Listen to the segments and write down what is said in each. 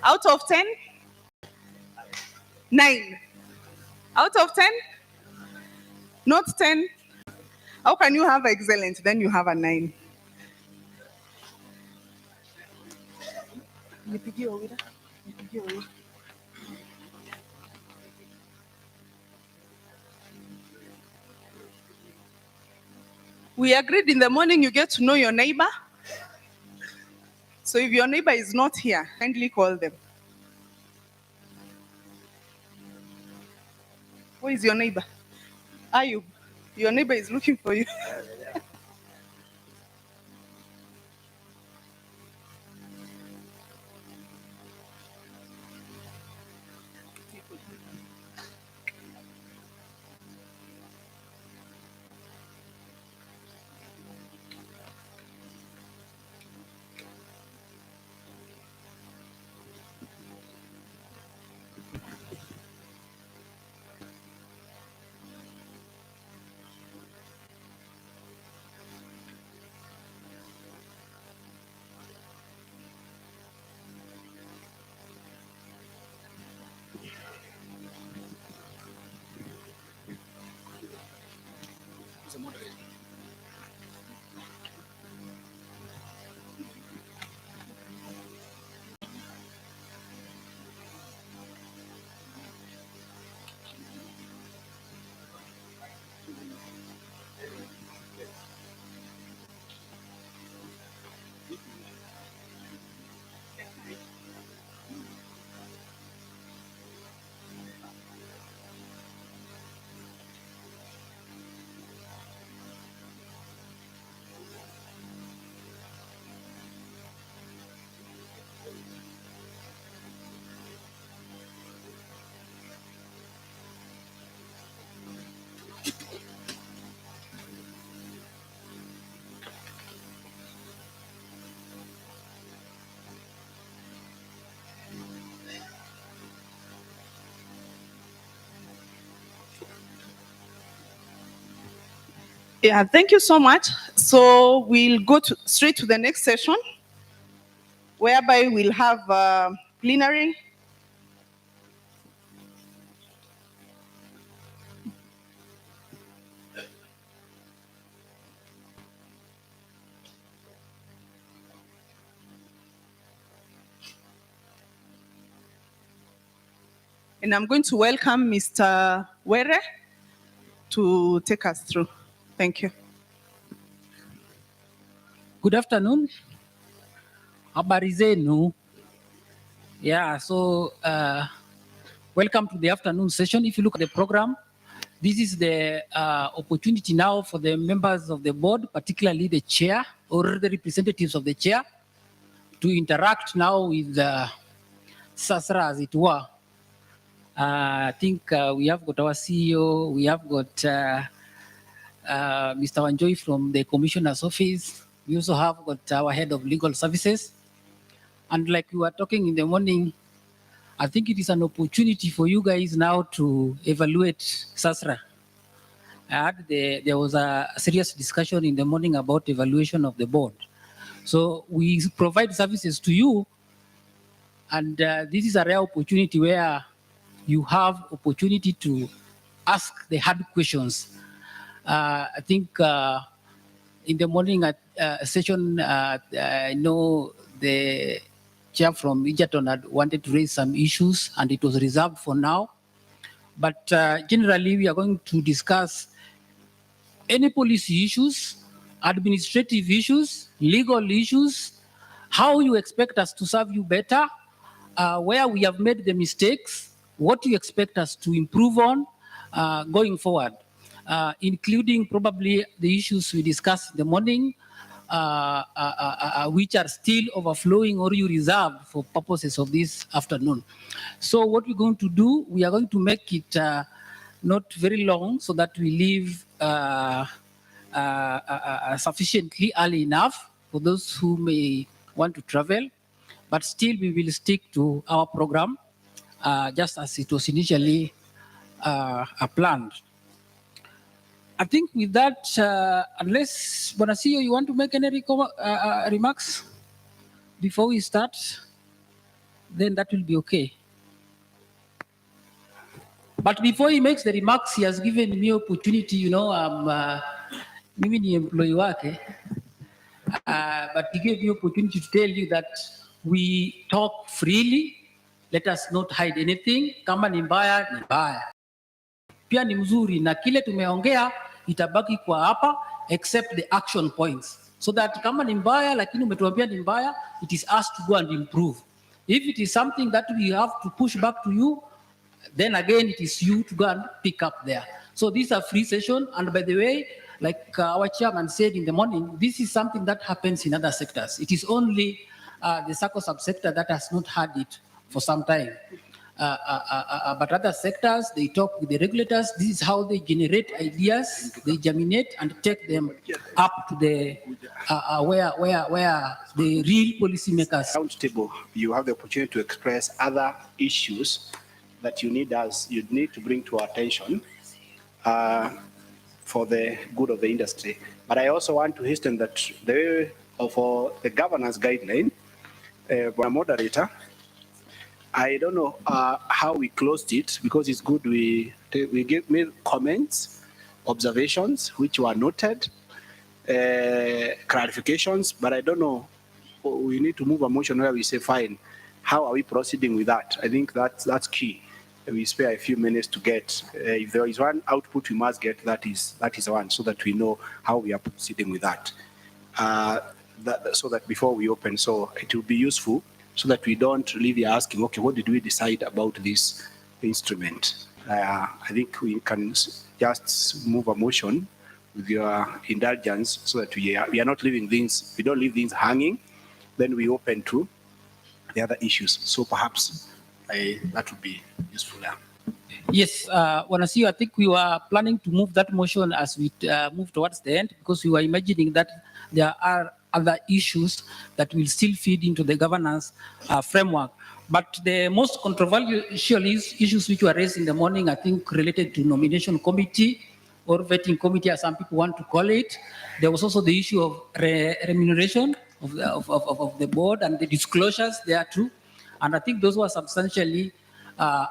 Out of 10? 9. Out of 10? Not 10. How can you have excellent, then you have a 9? We agreed in the morning you get to know your neighbor. So if your neighbor is not here, kindly call them. Where is your neighbor? Ayub, your neighbor is looking for you. Yeah, thank you so much. So we'll go straight to the next session, whereby we'll have plenary. And I'm going to welcome Mr. Were to take us through. Thank you. Good afternoon. Habari zenu. Yeah, so welcome to the afternoon session. If you look at the program, this is the opportunity now for the members of the board, particularly the chair or the representatives of the chair, to interact now with SASRA, as it were. I think we have got our CEO, we have got Mr. Wanjoy from the Commissioner's Office. We also have got our Head of Legal Services. And like we were talking in the morning, I think it is an opportunity for you guys now to evaluate SASRA. There was a serious discussion in the morning about evaluation of the board. So we provide services to you, and this is a rare opportunity where you have opportunity to ask the hard questions. I think in the morning at session, I know the chair from Egerton had wanted to raise some issues, and it was reserved for now. But generally, we are going to discuss any policy issues, administrative issues, legal issues, how you expect us to serve you better, where we have made the mistakes, what you expect us to improve on going forward, including probably the issues we discussed in the morning, which are still overflowing or you reserved for purposes of this afternoon. So what we're going to do, we are going to make it not very long so that we leave sufficiently early enough for those who may want to travel, but still we will stick to our program just as it was initially planned. I think with that, unless Bonasio, you want to make any remarks before we start? then that will be okay. But before he makes the remarks, he has given me opportunity, mimi ni employee wake, but he gave me opportunity to tell you that we talk freely. Let us not hide anything. Kama ni mbaya, ni mbaya. Pia ni mzuri na kile tumeongea itabaki kwa hapa except the action points. So that kama ni mbaya lakini umetuambia ni mbaya, it is us to go and improve. If it is something that we have to push back to you, then again it is you to go and pick up there. So this is a free session, and by the way, like our chairman said in the morning, this is something that happens in other sectors. It is only the Sacco subsector that has not had it for some time. But other sectors, they talk with the regulators. This is how they generate ideas, they germinate and take them up to the where the real policymakers. Roundtable, you have the opportunity to express other issues that you need to bring to our attention for the good of the industry. But I also want to hasten that for the governance guideline, by moderator, I don't know how we closed it, because it's good we made comments, observations which were noted, clarifications, but I don't know, we need to move a motion where we say, fine, how are we proceeding with that? I think that's key. We spare a few minutes to get, if there is one output we must get, that is one, so that we know how we are proceeding with that. So that before we open, so it will be useful, so that we don't leave here asking, okay, what did we decide about this instrument? I think we can just move a motion with your indulgence, so that we are not leaving things, we don't leave things hanging, then we open to the other issues. So perhaps that would be useful. Yeah. Yes, Wanasiu, I think we were planning to move that motion as we move towards the end, because we were imagining that there are other issues that will still feed into the governance framework. But the most controversial issues which were raised in the morning, I think, related to nomination committee or vetting committee, as some people want to call it. There was also the issue of remuneration of the board and the disclosures there too. And I think those were substantially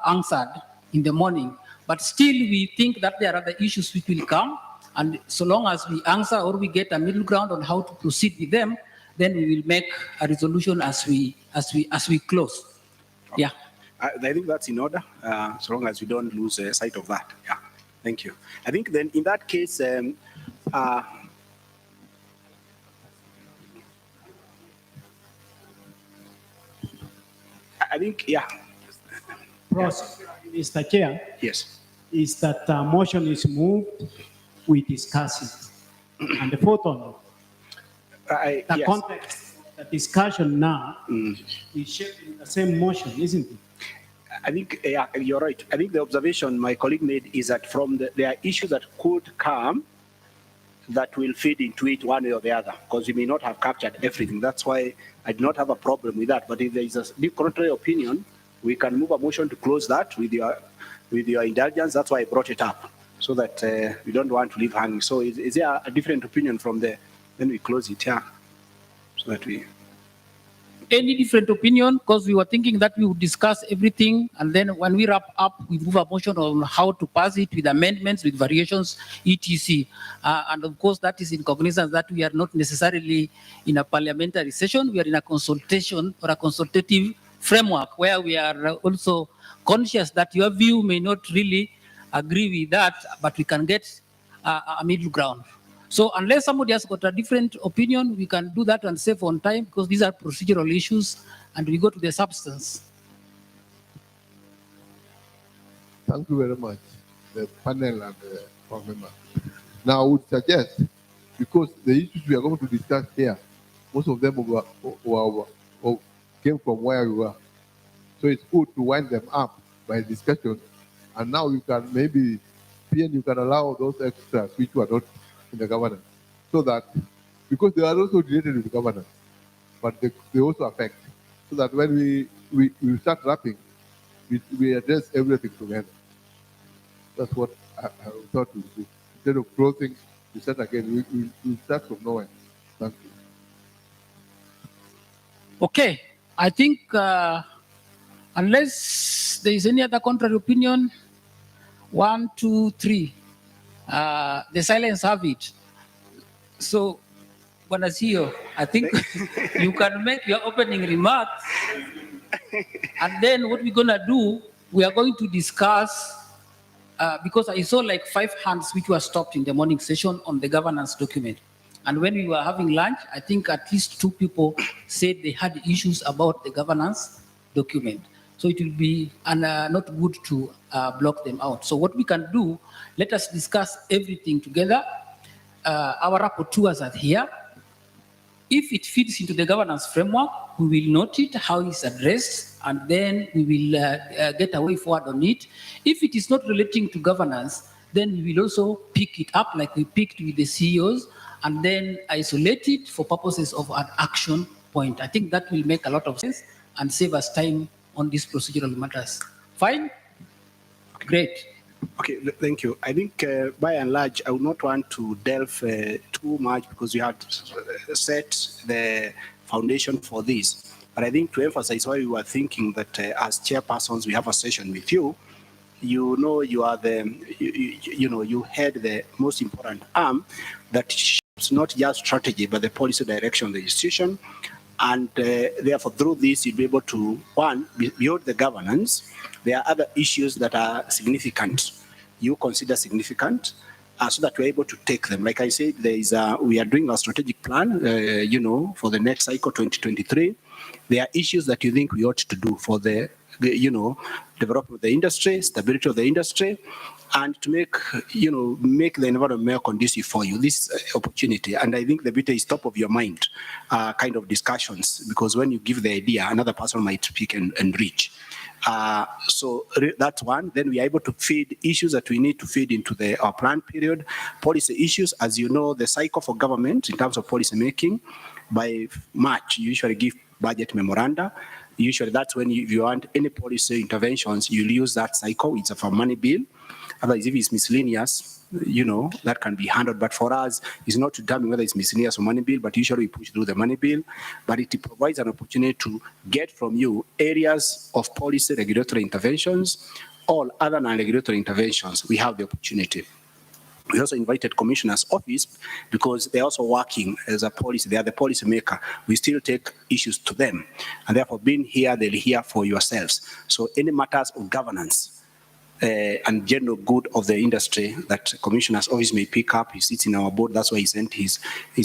answered in the morning. But still, we think that there are other issues which will come. And so long as we answer or we get a middle ground on how to proceed with them, then we will make a resolution as we close. Okay. Yeah. I think that's in order, so long as we don't lose sight of that. Yeah. Thank you. I think then in that case, I think, yeah. Mr. Chair. Yes. Is that motion is moved, we discuss it. And the vote on it. The yes. context, the discussion now is shaped in the same motion, isn't it? I think, yeah, you're right. I think the observation my colleague made is that there are issues that could come that will feed into it one way or the other, because we may not have captured everything. That's why I do not have a problem with that. But if there is a contrary opinion, we can move a motion to close that with your indulgence. That's why I brought it up, so that we don't want to leave hanging. So is there a different opinion from there? Then we close it, yeah, so that we... Any different opinion? Because we were thinking that we would discuss everything, and then when we wrap up, we move a motion on how to pass it with amendments, with variations, etc. And of course, that is in cognizance that we are not necessarily in a parliamentary session. We are in a consultation or a consultative framework, where we are also conscious that your view may not really agree with that, but we can get a middle ground. So unless somebody has got a different opinion, we can do that and save on time, because these are procedural issues, and we go to the substance. Thank you very much, the panel and the board member. Now I would suggest, because the issues we are going to discuss here, most of them came from where we were. So it's good to wind them up by discussion. And now you can maybe, PN, you can allow those extras which were not in the governance, so that, because they are also related with the governance, but they also affect, so that when we start wrapping, we address everything together. That's what I thought we would do. Instead of closing, we start again, we start from nowhere. Thank you. Okay, I think Unless there is any other contrary opinion, 1, 2, 3. The silence have it. So, Bwana CEO, I think you can make your opening remarks. And then what we're going to do, we are going to discuss, because I saw like 5 hands which were stopped in the morning session on the governance document. And when we were having lunch, I think at least 2 people said they had issues about the governance document. So it will be not good to block them out. So what we can do, let us discuss everything together. Our rapporteurs are here. If it fits into the governance framework, we will note it, how it's addressed, and then we will get a way forward on it. If it is not relating to governance, then we will also pick it up like we picked with the CEOs, and then isolate it for purposes of an action point. I think that will make a lot of sense and save us time on these procedural matters. Fine? Great. Okay, thank you. I think by and large, I would not want to delve too much because we had set the foundation for this. But I think to emphasize why we were thinking that as chairpersons, we have a session with you. You know, you are the, you head the most important arm that shapes not just strategy, but the policy direction of the institution. And therefore, through this, you'll be able to, one, beyond the governance, there are other issues that are significant, you consider significant, so that we're able to take them. Like I said, we are doing a strategic plan, for the next cycle 2023. There are issues that you think we ought to do for the development of the industry, stability of the industry, and to make the environment more conducive for you. This opportunity, and I think the bit is top of your mind, kind of discussions, because when you give the idea, another person might speak and reach. So that's one. Then we are able to feed issues that we need to feed into our plan period. Policy issues, as you know, the cycle for government in terms of policy making, by March, you usually give budget memoranda. Usually that's when if you want any policy interventions, you'll use that cycle. It's a money bill. Otherwise, if it's miscellaneous, that can be handled. But for us, it's not to determine whether it's miscellaneous or money bill, but usually we push through the money bill. But it provides an opportunity to get from you areas of policy regulatory interventions, all other non-regulatory interventions. We have the opportunity. We also invited Commissioner's Office because they're also working as a policy. They are the policy maker. We still take issues to them. And therefore, being here, they'll hear for yourselves. So any matters of governance and general good of the industry that Commissioner's Office may pick up, he sits in our board. That's why he sent his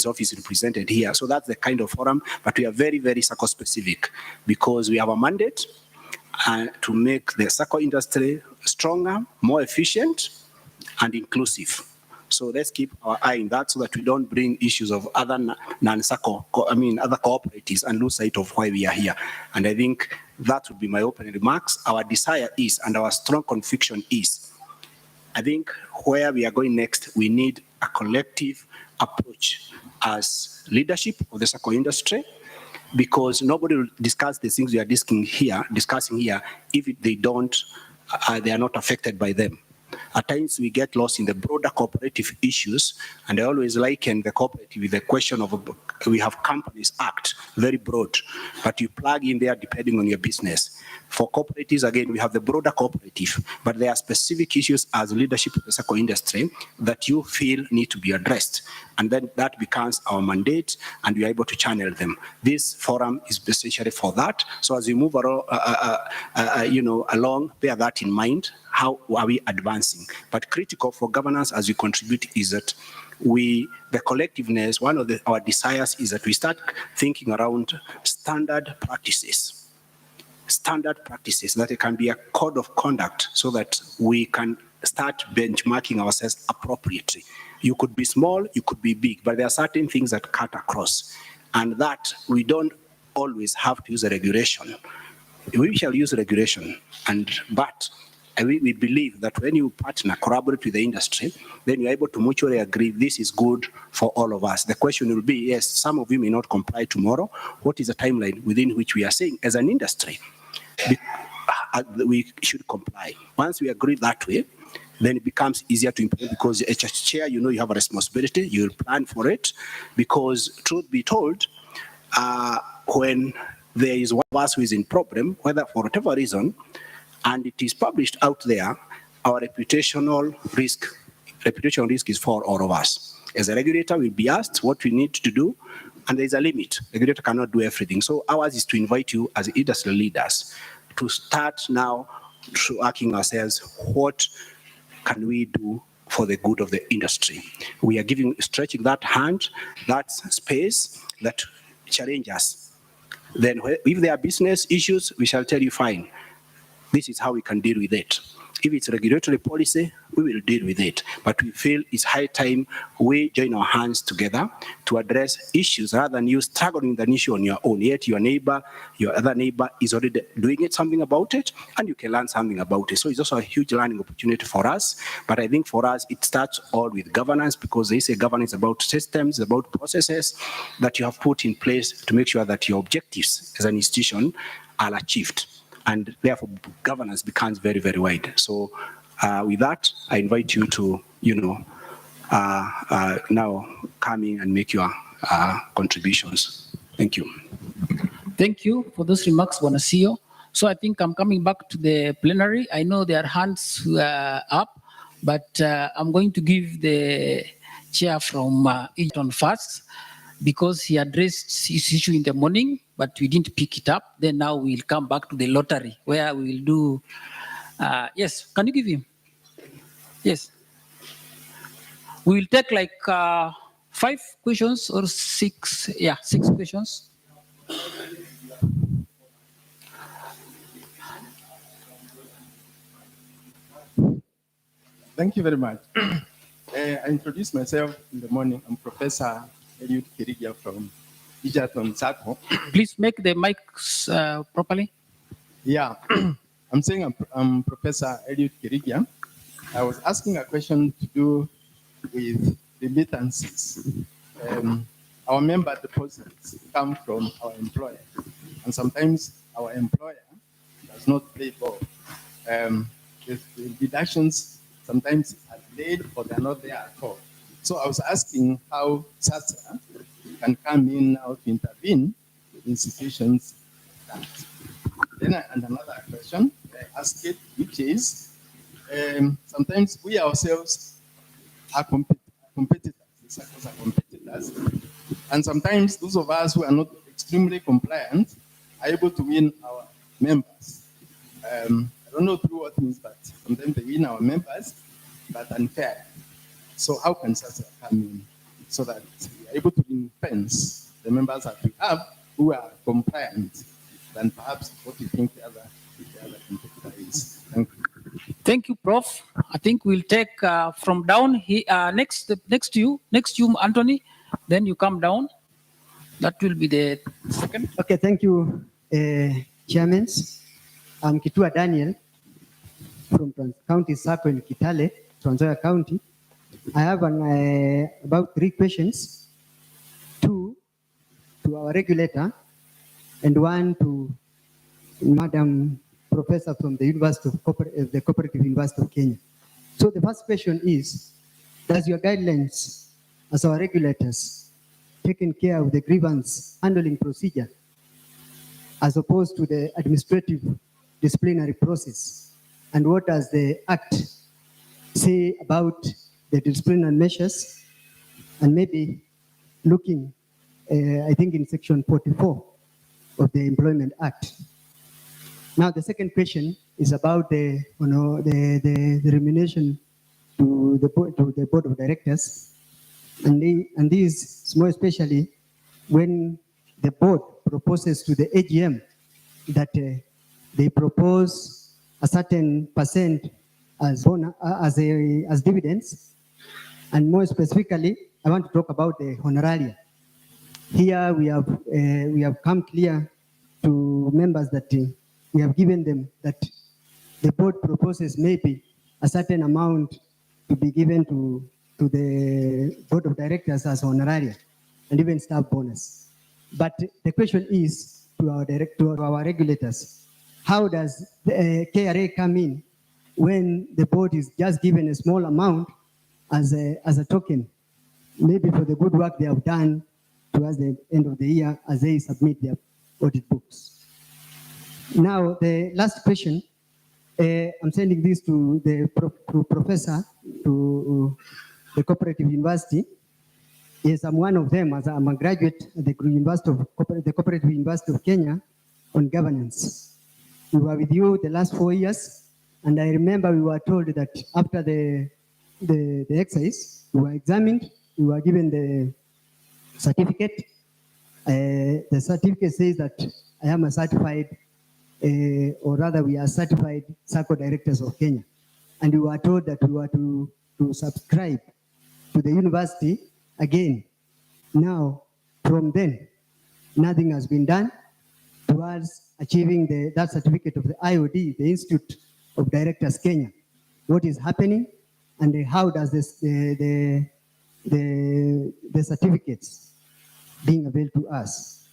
office represented here. So that's the kind of forum. But we are very, very Sacco specific because we have a mandate to make the Sacco industry stronger, more efficient, and inclusive. So let's keep our eye on that so that we don't bring issues of other non-Sacco, other cooperatives and lose sight of why we are here. And I think that would be my opening remarks. Our desire is, and our strong conviction is, I think where we are going next, we need a collective approach as leadership of the Sacco industry, because nobody will discuss the things we are discussing here if they are not affected by them. At times we get lost in the broader cooperative issues, and I always liken the cooperative with the question of we have Companies Act, very broad, but you plug in there depending on your business. For cooperatives, again, we have the broader cooperative, but there are specific issues as leadership of the Sacco industry that you feel need to be addressed, and then that becomes our mandate, and we are able to channel them. This forum is essentially for that. So as we move along, bear that in mind. How are we advancing? But critical for governance as we contribute is that the collectiveness, one of our desires is that we start thinking around standard practices that it can be a code of conduct so that we can start benchmarking ourselves appropriately. You could be small, you could be big, but there are certain things that cut across, and that we don't always have to use a regulation. We shall use regulation, but we believe that when you partner, collaborate with the industry, then you're able to mutually agree this is good for all of us. The question will be, yes, some of you may not comply tomorrow. What is the timeline within which we are saying as an industry we should comply? Once we agree that way, then it becomes easier to implement because as a chair, you have a responsibility, you'll plan for it, because truth be told, when there is one of us who is in problem, whether for whatever reason, and it is published out there, our reputational risk is for all of us. As a regulator, we'll be asked what we need to do, and there's a limit. The regulator cannot do everything. So ours is to invite you as industry leaders to start now asking ourselves, what can we do for the good of the industry? We are stretching that hand, that space, that challenge us. Then if there are business issues, we shall tell you, fine, this is how we can deal with it. If it's regulatory policy, we will deal with it. But we feel it's high time we join our hands together to address issues rather than you struggling with an issue on your own. Yet your neighbor, your other neighbor is already doing something about it, and you can learn something about it. So it's also a huge learning opportunity for us. But I think for us, it starts all with governance, because they say governance about systems, about processes that you have put in place to make sure that your objectives as an institution are achieved. And therefore, governance becomes very, very wide. So with that, I invite you to, now come in and make your contributions. Thank you. Thank you for those remarks, Bwana CEO. So I think I'm coming back to the plenary. I know there are hands up, but I'm going to give the chair from Egerton first, because he addressed his issue in the morning, but we didn't pick it up. Then now we'll come back to the lottery, where we will do, yes, can you give him? Yes. We will take like 5 questions or 6, 6 questions. Thank you very much. I introduced myself in the morning. I'm Professor Eliud Kirigia from Egerton Sacco. Please make the mics properly. Yeah, I'm saying I'm Professor Eliud Kirigia. I was asking a question to do with remittances. Our member deposits come from our employer, and sometimes our employer does not pay both. The deductions sometimes are delayed or they're not there at all. So I was asking how SASSA can come in now to intervene in situations like that. Then and another question I asked it, which is sometimes we ourselves are competitors. The Saccos are competitors, and sometimes those of us who are not extremely compliant are able to win our members. I don't know through what means, but sometimes they win our members, but unfair. So how can SASSA come in so that we are able to ring-fence the members that we have who are compliant than perhaps what you think the other competitor is? Thank you. Thank you, Prof. I think we'll take from down here, next to you, Anthony. Then you come down. That will be the second. Okay, thank you, Chairmen. I'm Kitua Daniel from Trans County Sacco in Kitale, Trans Nzoia County. I have about 3 questions, 2 to our regulator and 1 to Madam Professor from the University of the Cooperative University of Kenya. So the first question is, does your guidelines as our regulators taken care of the grievance handling procedure as opposed to the administrative disciplinary process? And what does the Act say about the disciplinary measures? And maybe looking, I think in section 44 of the Employment Act. Now the second question is about the remuneration to the board of directors, and these more especially when the board proposes to the AGM that they propose a certain percent as dividends, and more specifically, I want to talk about the honoraria. Here we have come clear to members that we have given them that the board proposes maybe a certain amount to be given to the board of directors as honoraria and even staff bonus. But the question is to our regulators, how does the KRA come in when the board is just given a small amount as a token, maybe for the good work they have done towards the end of the year as they submit audit books. Now, the last question, I'm sending this to the to professor, to the cooperative university. Yes, I'm one of them, as I'm a graduate at the Cooperative University of Kenya on governance. We were with you the last 4 years, and I remember we were told that after the exercise, we were examined, we were given the certificate. The certificate says that I am a certified, or rather we are certified Sacco directors of Kenya. And we were told that we were to subscribe to the university again. Now, from then, nothing has been done towards achieving that certificate of the IOD, the Institute of Directors Kenya. What is happening, and how does the certificates being availed to us?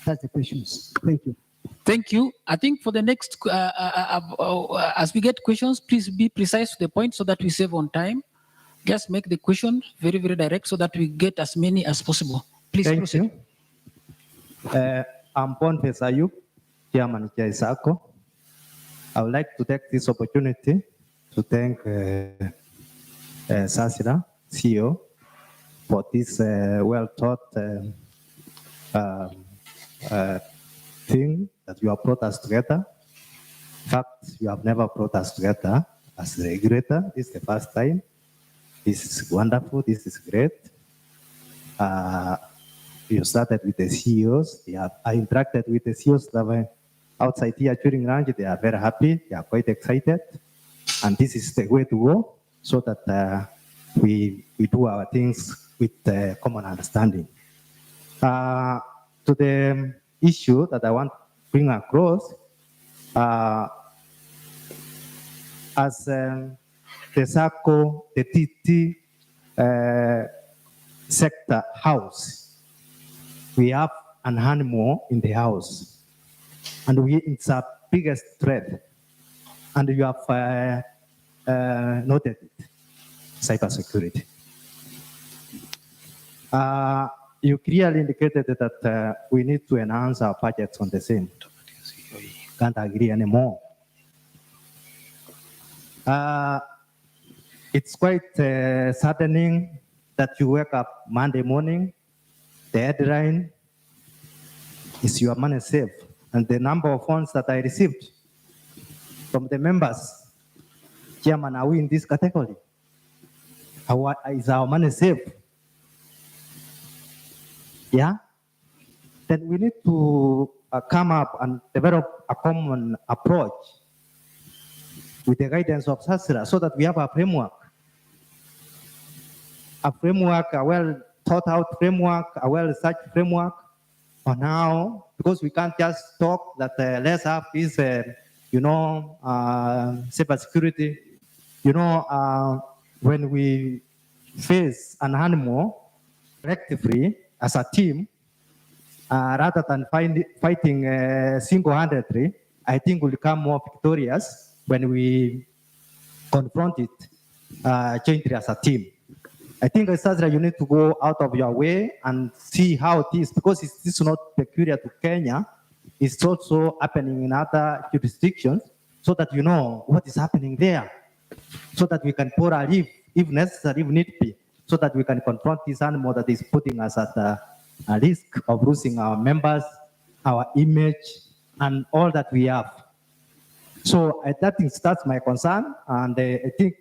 That's the questions. Thank you. Thank you. I think for the next, as we get questions, please be precise to the point so that we save on time. Just make the question very, very direct so that we get as many as possible. Please Thank proceed. you. I'm Boniface Ayub, Chairman of Sacco. I would like to take this opportunity to thank Sasira, CEO, for this well-thought thing that you have brought us together. In fact, you have never brought us together as a regulator. This is the first time. This is wonderful. This is great. You started with the CEOs. I interacted with the CEOs that were outside here during lunch. They are very happy. They are quite excited. And this is the way to go so that we do our things with common understanding. To the issue that I want to bring across, as the Sacco, the TT sector house, we have an animal in the house, and it's our biggest threat. And you have noted it, cybersecurity. You clearly indicated that we need to enhance our budgets on the same. Can't agree anymore. It's quite saddening that you wake up Monday morning, the headline is your money safe, and the number of funds that I received from the members, Chairman, are we in this category? Is our money safe? Yeah? Then we need to come up and develop a common approach with the guidance of SASRA so that we have a framework, a well thought out framework, a well researched framework. For now, because we can't just talk that let's have this, cybersecurity. When we face an animal collectively as a team, rather than fighting single-handedly, I think we'll become more victorious when we confront it jointly as a team. I think, Sasra, you need to go out of your way and see how it is, because this is not peculiar to Kenya. It's also happening in other jurisdictions, so that you know what is happening there, so that we can pour a leaf, if necessary, if need be, so that we can confront this animal that is putting us at a risk of losing our members, our image, and all that we have. So that that's my concern, and I think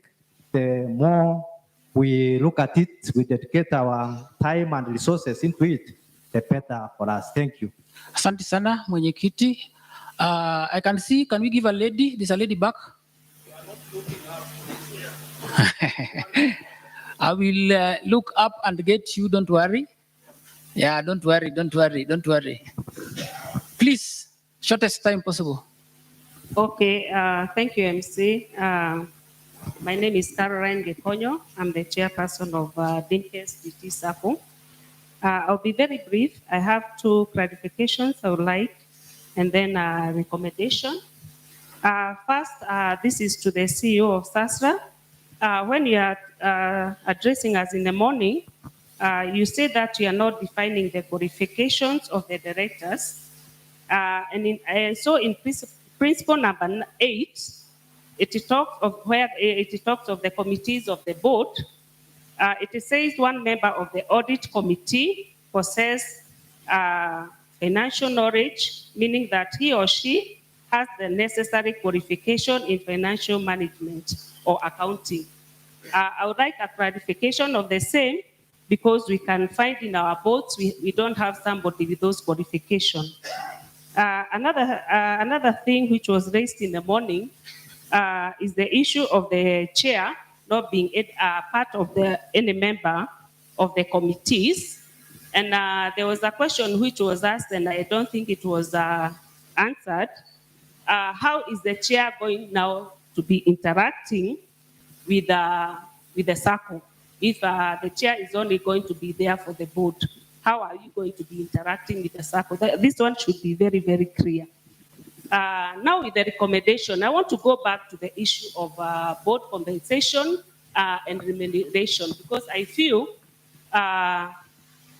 the more we look at it, we dedicate our time and resources into it, the better for us. Thank you. Asante sana, mwenyekiti. I can see, can we give a lady? There's a lady back. I will look up and get you, don't worry. Yeah, don't worry. Please, shortest time possible. Okay, thank you, MC. My name is Caroline Gekonyo. I'm the chairperson of Dinkes DT Sacco. I'll be very brief. I have two clarifications I would like, and then a recommendation. First, this is to the CEO of SASRA. When you are addressing us in the morning, you say that you are not defining the qualifications of the directors. So in principle number 8, it talks of the committees of the board. It says one member of the audit committee possess financial knowledge, meaning that he or she has the necessary qualification in financial management or accounting. I would like a clarification of the same, because we can find in our boards we don't have somebody with those qualifications. Another thing which was raised in the morning is the issue of the chair not being part of any member of the committees. And there was a question which was asked, and I don't think it was answered. How is the chair going now to be interacting with the Sacco? If the chair is only going to be there for the board, how are you going to be interacting with the Sacco? This one should be very, very clear. Now with the recommendation, I want to go back to the issue of board compensation and remuneration, because I feel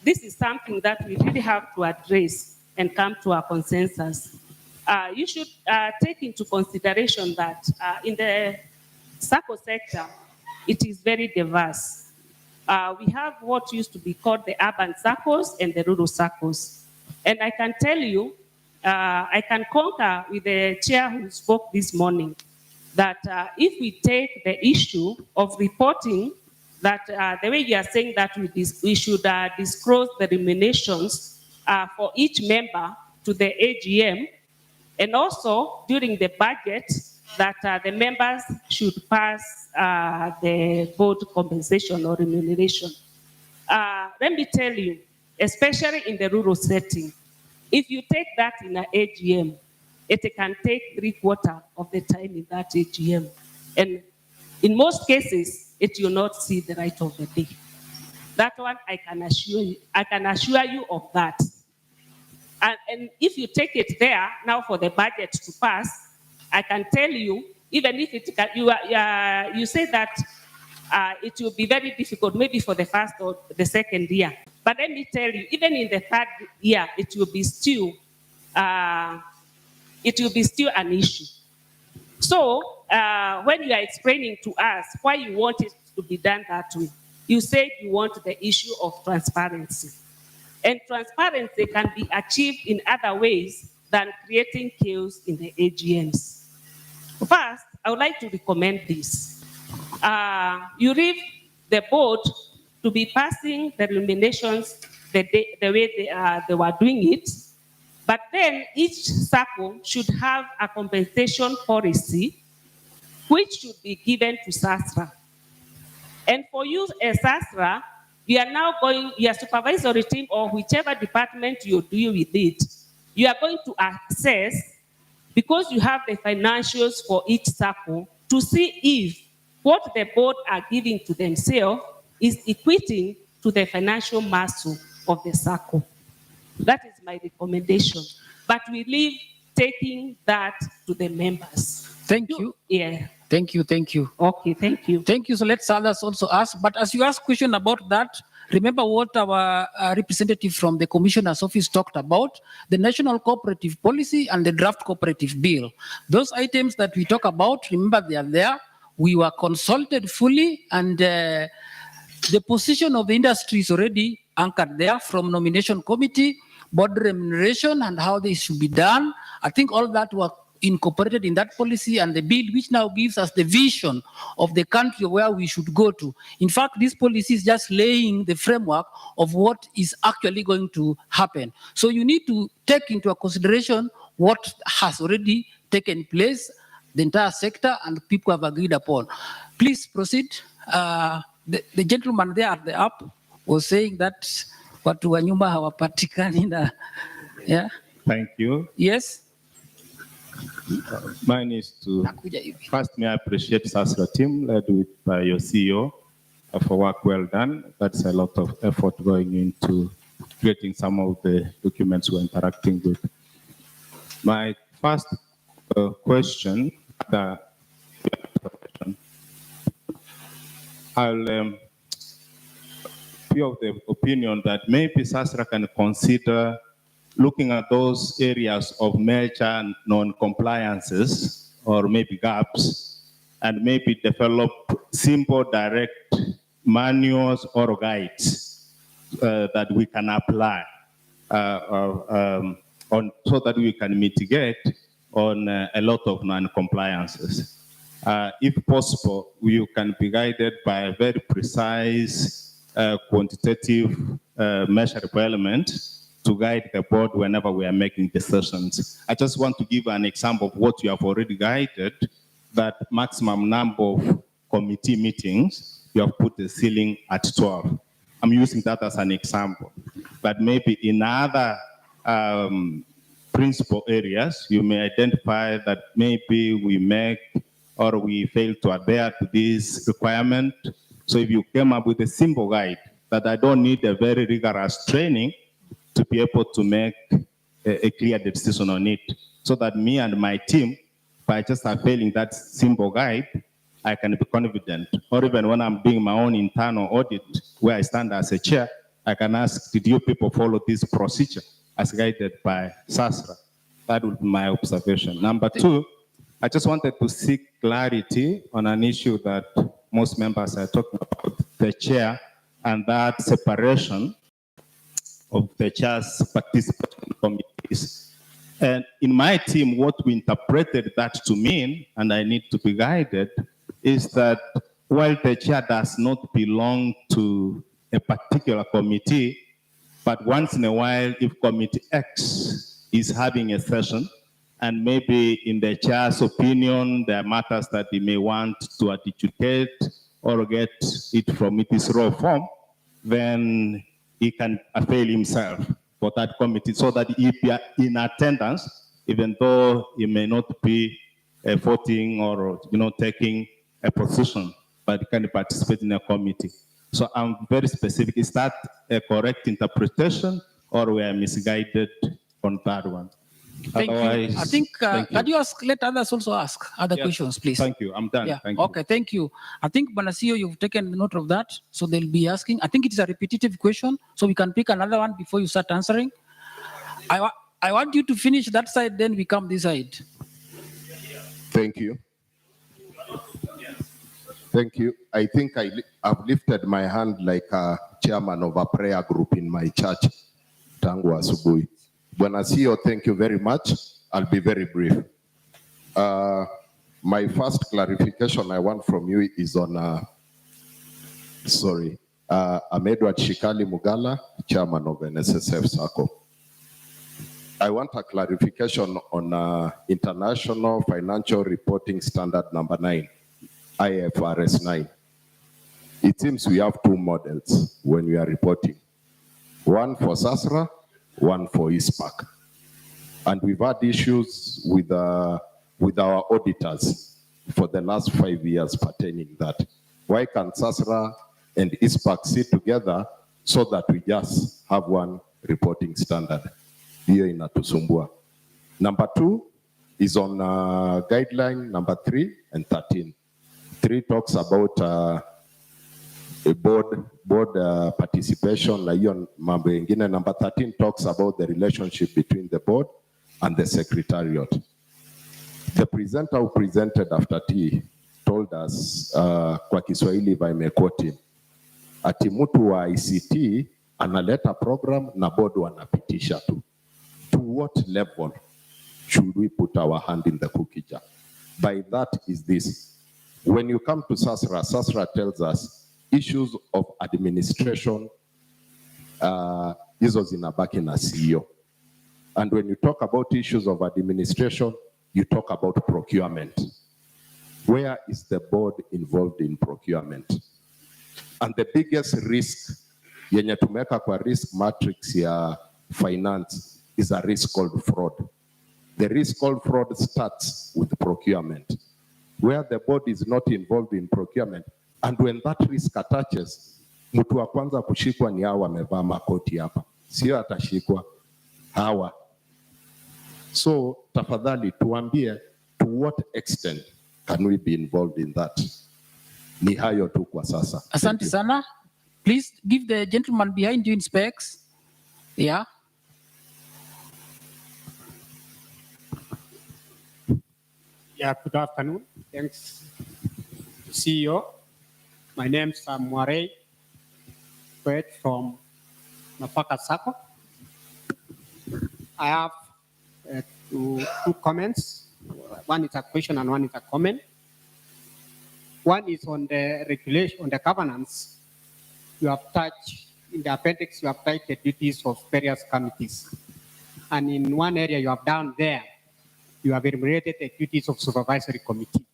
this is something that we really have to address and come to a consensus. You should take into consideration that in the Sacco sector, it is very diverse. We have what used to be called the urban Saccos and the rural Saccos. And I can tell you, I can concur with the chair who spoke this morning, that if we take the issue of reporting, that the way you are saying that we should disclose the remunerations for each member to the AGM, and also during the budget, that the members should pass the board compensation or remuneration. Let me tell you, especially in the rural setting, if you take that in an AGM, it can take 3/4 of the time in that AGM. And in most cases, it will not see the light of the day. That one, I can assure you of that. And if you take it there now for the budget to pass, I can tell you, even if it can, you say that it will be very difficult, maybe for the first or the second year. But let me tell you, even in the third year, it will be still an issue. So when you are explaining to us why you want it to be done that way, you said you want the issue of transparency. And transparency can be achieved in other ways than creating chaos in the AGMs. First, I would like to recommend this. You leave the board to be passing the remunerations the way they were doing it, but then each Sacco should have a compensation policy which should be given to SASRA. And for you as SASRA, you are now going, your supervisory team or whichever department you deal with it, you are going to assess, because you have the financials for each Sacco, to see if what the board are giving to themselves is equating to the financial muscle of the Sacco. That is my recommendation. But we leave taking that to the members. Thank you. Yeah. Thank you. Okay, thank you. Thank you. So let's others also ask. But as you ask question about that, remember what our representative from the Commissioner's office talked about, the National Cooperative Policy and the Draft Cooperative Bill. Those items that we talk about, remember they are there. We were consulted fully, and the position of the industry is already anchored there, from nomination committee, board remuneration, and how they should be done. I think all that were incorporated in that policy and the bill, which now gives us the vision of the country where we should go to. In fact, this policy is just laying the framework of what is actually going to happen. So you need to take into consideration what has already taken place, the entire sector, and people have agreed upon. Please proceed. The gentleman there at the up was saying that watu wa nyumba hawapatikani na, yeah. Thank you. Yes. Mine is to, first, may I appreciate SASRA team led by your CEO for work well done. That's a lot of effort going into creating some of the documents we're interacting with. My first question, I'll be of the opinion that maybe SASRA can consider looking at those areas of major non-compliances or maybe gaps, and maybe develop simple, direct manuals or guides that we can apply on, so that we can mitigate on a lot of non-compliances. If possible, you can be guided by a very precise quantitative measurable element to guide the board whenever we are making decisions. I just want to give an example of what you have already guided, that maximum number of committee meetings, you have put the ceiling at 12. I'm using that as an example. But maybe in other principal areas, you may identify that maybe we make or we fail to adhere to this requirement. So if you came up with a simple guide that I don't need a very rigorous training to be able to make a clear decision on it, so that me and my team, by just availing that simple guide, I can be confident. Or even when I'm doing my own internal audit, where I stand as a chair, I can ask, did you people follow this procedure as guided by SASRA? That would be my observation. Number two, I just wanted to seek clarity on an issue that most members are talking about, the chair and that separation of the chair's participation committees. And in my team, what we interpreted that to mean, and I need to be guided, is that while the chair does not belong to a particular committee, but once in a while, if Committee X is having a session, and maybe in the chair's opinion, there are matters that he may want to articulate or get it from its raw form, then he can avail himself for that committee so that he be in attendance, even though he may not be voting or taking a position, but he can participate in a committee. So I'm very specific. Is that a correct interpretation, or we are misguided on that one? Thank you. I think, can you ask, let others also ask other questions, please? Thank you. I'm done. Yeah. Thank you. Okay, thank you. I think, Banasio, you've taken note of that, so they'll be asking. I think it is a repetitive question, so we can pick another one before you start answering. I want you to finish that side, then we come this side. Thank you. Thank you. I think I've lifted my hand like a chairman of a prayer group in my church, Tangu Asubuhi. Bwana CEO, thank you very much. I'll be very brief. My first clarification I want from you is on, I'm Edward Shikali Mugala, chairman of NSSF Sacco. I want a clarification on International Financial Reporting Standard number 9, IFRS 9. It seems we have two models when we are reporting. One for SASRA, one for ISPAC. And we've had issues with our auditors for the last 5 years pertaining that. Why can't SASRA and ISPAC sit together so that we just have one reporting standard? Hiyo inatusumbua. Number 2 is on guideline number 3 and 13. 3 talks about a board participation, na hiyo mambo ingine. Number 13 talks about the relationship between the board and the secretariat. The presenter who presented after tea told us, kwa Kiswahili if I may quote him, ati mtu wa ICT analeta program na board wanapitisha tu. To what level should we put our hand in the cookie jar? By that is this. When you come to SASRA, SASRA tells us issues of administration, hizo zinabaki na CEO. And when you talk about issues of administration, you talk about procurement. Where is the board involved in procurement? And the biggest risk, yenye tumeka kwa risk matrix ya finance, is a risk called fraud. The risk called fraud starts with procurement, where the board is not involved in procurement. And when that risk attaches, mtu wa kwanza kushikwa ni hawa wamevaa makoti hapa. Sio atashikwa hawa. So tafadhali tuambie, to what extent can we be involved in that? Ni hayo tu kwa sasa. Asante sana. Please give the gentleman behind you in specs. Yeah. Yeah, good afternoon. Thanks, CEO. My name is Moirey Poet from Mafaka Sacco. I have two comments. One is a question and one is a comment. One is on the regulation, on the governance. You have touched, in the appendix, you have touched the duties of various committees. And in one area you have done there, you have enumerated the duties of supervisory committee,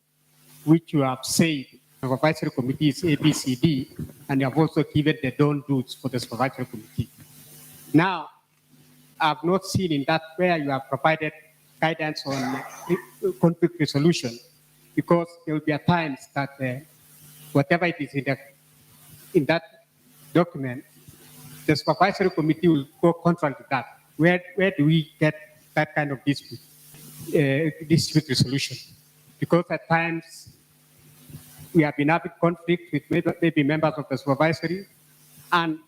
which you have said supervisory committee is ABCD, and you have also given the don't do's for the supervisory committee. Now, I've not seen in that where you have provided guidance on conflict resolution, because there will be at times that whatever it is in that document, the supervisory committee will go contrary to that. Where do we get that kind of dispute resolution? Because at times we have been having conflict with maybe members of the supervisory and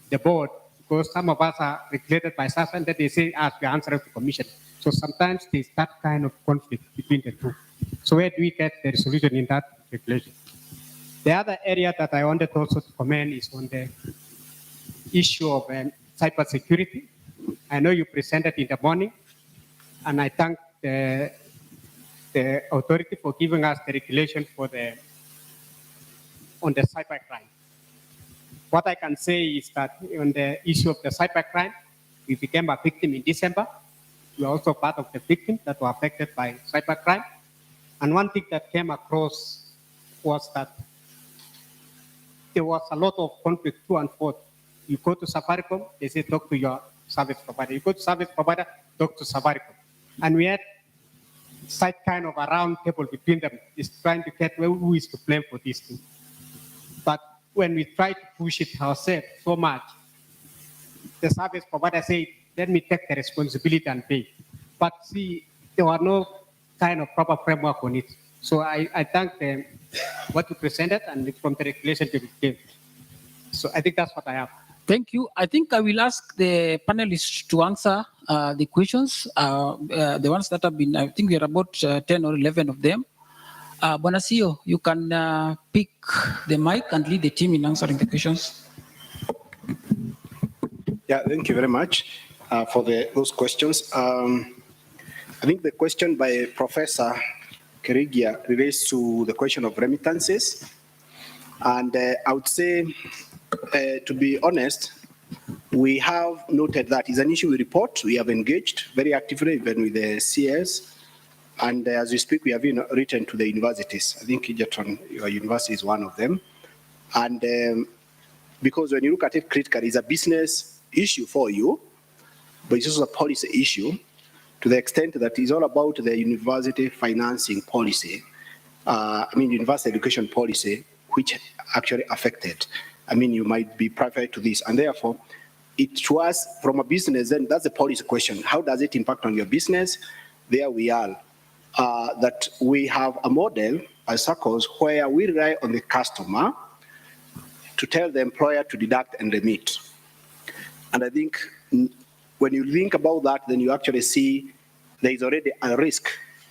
the board, because some of us are regulated by SACCO and they say, as we answer to commission. So sometimes there's that kind of conflict between the two. So where do we get the resolution in that regulation? The other area that I wanted also to comment is on the issue of cyber security. I know you presented in the morning, and I thank the authority for giving us the regulation for on the cybercrime. What I can say is that on the issue of the cybercrime, we became a victim in December. We are also part of the victims that were affected by cybercrime. And one thing that came across was that there was a lot of conflict to and forth. You go to Safaricom, they say talk to your service provider. You go to service provider, talk to Safaricom. And we had such kind of a round table between them, is trying to get who is to blame for this thing. But when we try to push it ourselves so much, the service provider say, let me take the responsibility and pay. But see, there were no kind of proper framework on it. So I thank them what you presented and from the regulation they gave. So I think that's what I have. Thank you. I think I will ask the panelists to answer the questions, the ones that have been, I think we are about 10 or 11 of them. Bonasio, you can pick the mic and lead the team in answering the questions. Yeah, thank you very much for those questions. I think the question by Professor Kirigia relates to the question of remittances. And I would say, to be honest, we have noted that it's an issue we report. We have engaged very actively, even with the CS. And as we speak, we have written to the universities. I think Egerton, your university is one of them. And because when you look at it critically, it's a business issue for you, but it's also a policy issue to the extent that it's all about the university financing policy. University education policy, which actually affected. You might be private to this. And therefore, it to us, from a business, then that's a policy question. How does it impact on your business? There we are. That we have a model as Saccos where we rely on the customer to tell the employer to deduct and remit. And I think when you think about that, then you actually see there is already a risk,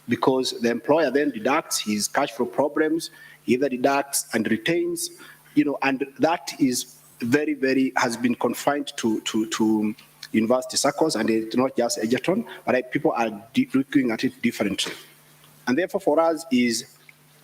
because the employer then deducts his cash flow problems, he either deducts and retains, and that is very, very, has been confined to university circles, and it's not just Egerton, but people are looking at it differently. And therefore for us is,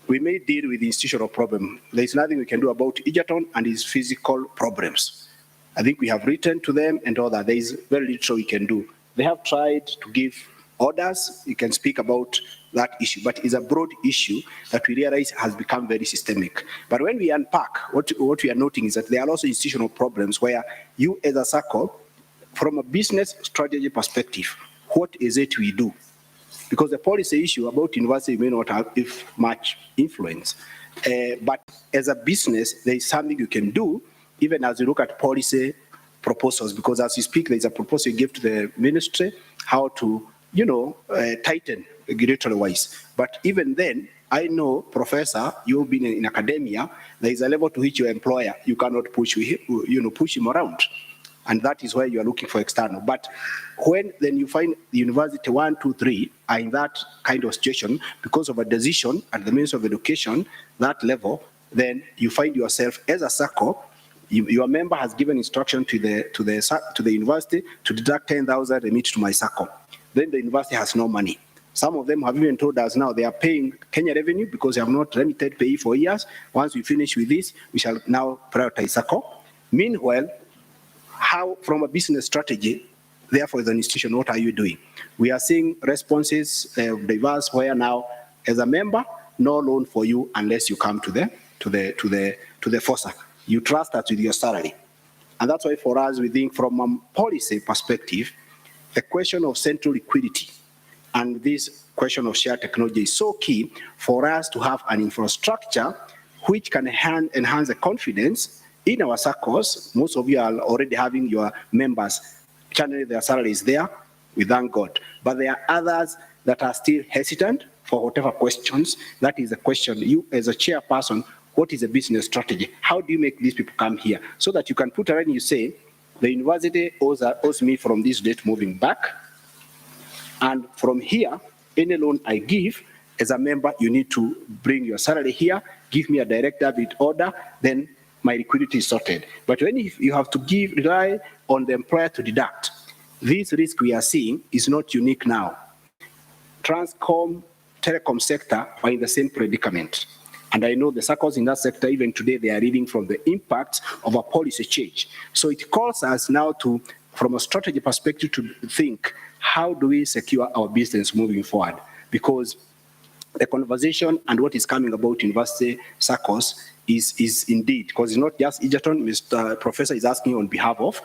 we may deal with the institutional problem. There's nothing we can do about Egerton and his physical problems. I think we have written to them and all that. There is very little we can do. They have tried to give orders. You can speak about that issue, but it's a broad issue that we realize has become very systemic. But when we unpack, what we are noting is that there are also institutional problems where you as a Sacco, from a business strategy perspective, what is it we do? Because the policy issue about university may not have much influence. But as a business, there is something you can do, even as you look at policy proposals, because as you speak, there is a proposal you give to the ministry, how to, tighten regulatory-wise. But even then, I know, Professor, you've been in academia, there is a level to which your employer, you cannot push him around. And that is where you are looking for external. But when then you find the university 1, 2, 3 are in that kind of situation because of a decision at the Ministry of Education, that level, then you find yourself as a Sacco, your member has given instruction to the university to deduct 10,000 remit to my Sacco. Then the university has no money. Some of them have even told us now they are paying Kenya revenue because they have not remitted pay for years. Once we finish with this, we shall now prioritize Sacco. Meanwhile, how from a business strategy, therefore as an institution, what are you doing? We are seeing responses diverse where now as a member, no loan for you unless you come to the FOSA. You trust us with your salary. And that's why for us, we think from a policy perspective, the question of central liquidity and this question of shared technology is so key for us to have an infrastructure which can enhance the confidence in our Saccos. Most of you are already having your members channeling their salaries there, we thank God. But there are others that are still hesitant for whatever questions. That is the question. You as a chairperson, what is the business strategy? How do you make these people come here? So that you can put around and you say, the university owes me from this date moving back. And from here, any loan I give, as a member, you need to bring your salary here, give me a direct debit order, then my liquidity is sorted. But when you have to rely on the employer to deduct, this risk we are seeing is not unique now. Transcom, telecom sector are in the same predicament. And I know the Saccos in that sector, even today, they are reading from the impact of a policy change. So it calls us now to, from a strategy perspective, to think, how do we secure our business moving forward? Because the conversation and what is coming about university Saccos is indeed, because it's not just Egerton, Mr. Professor is asking on behalf of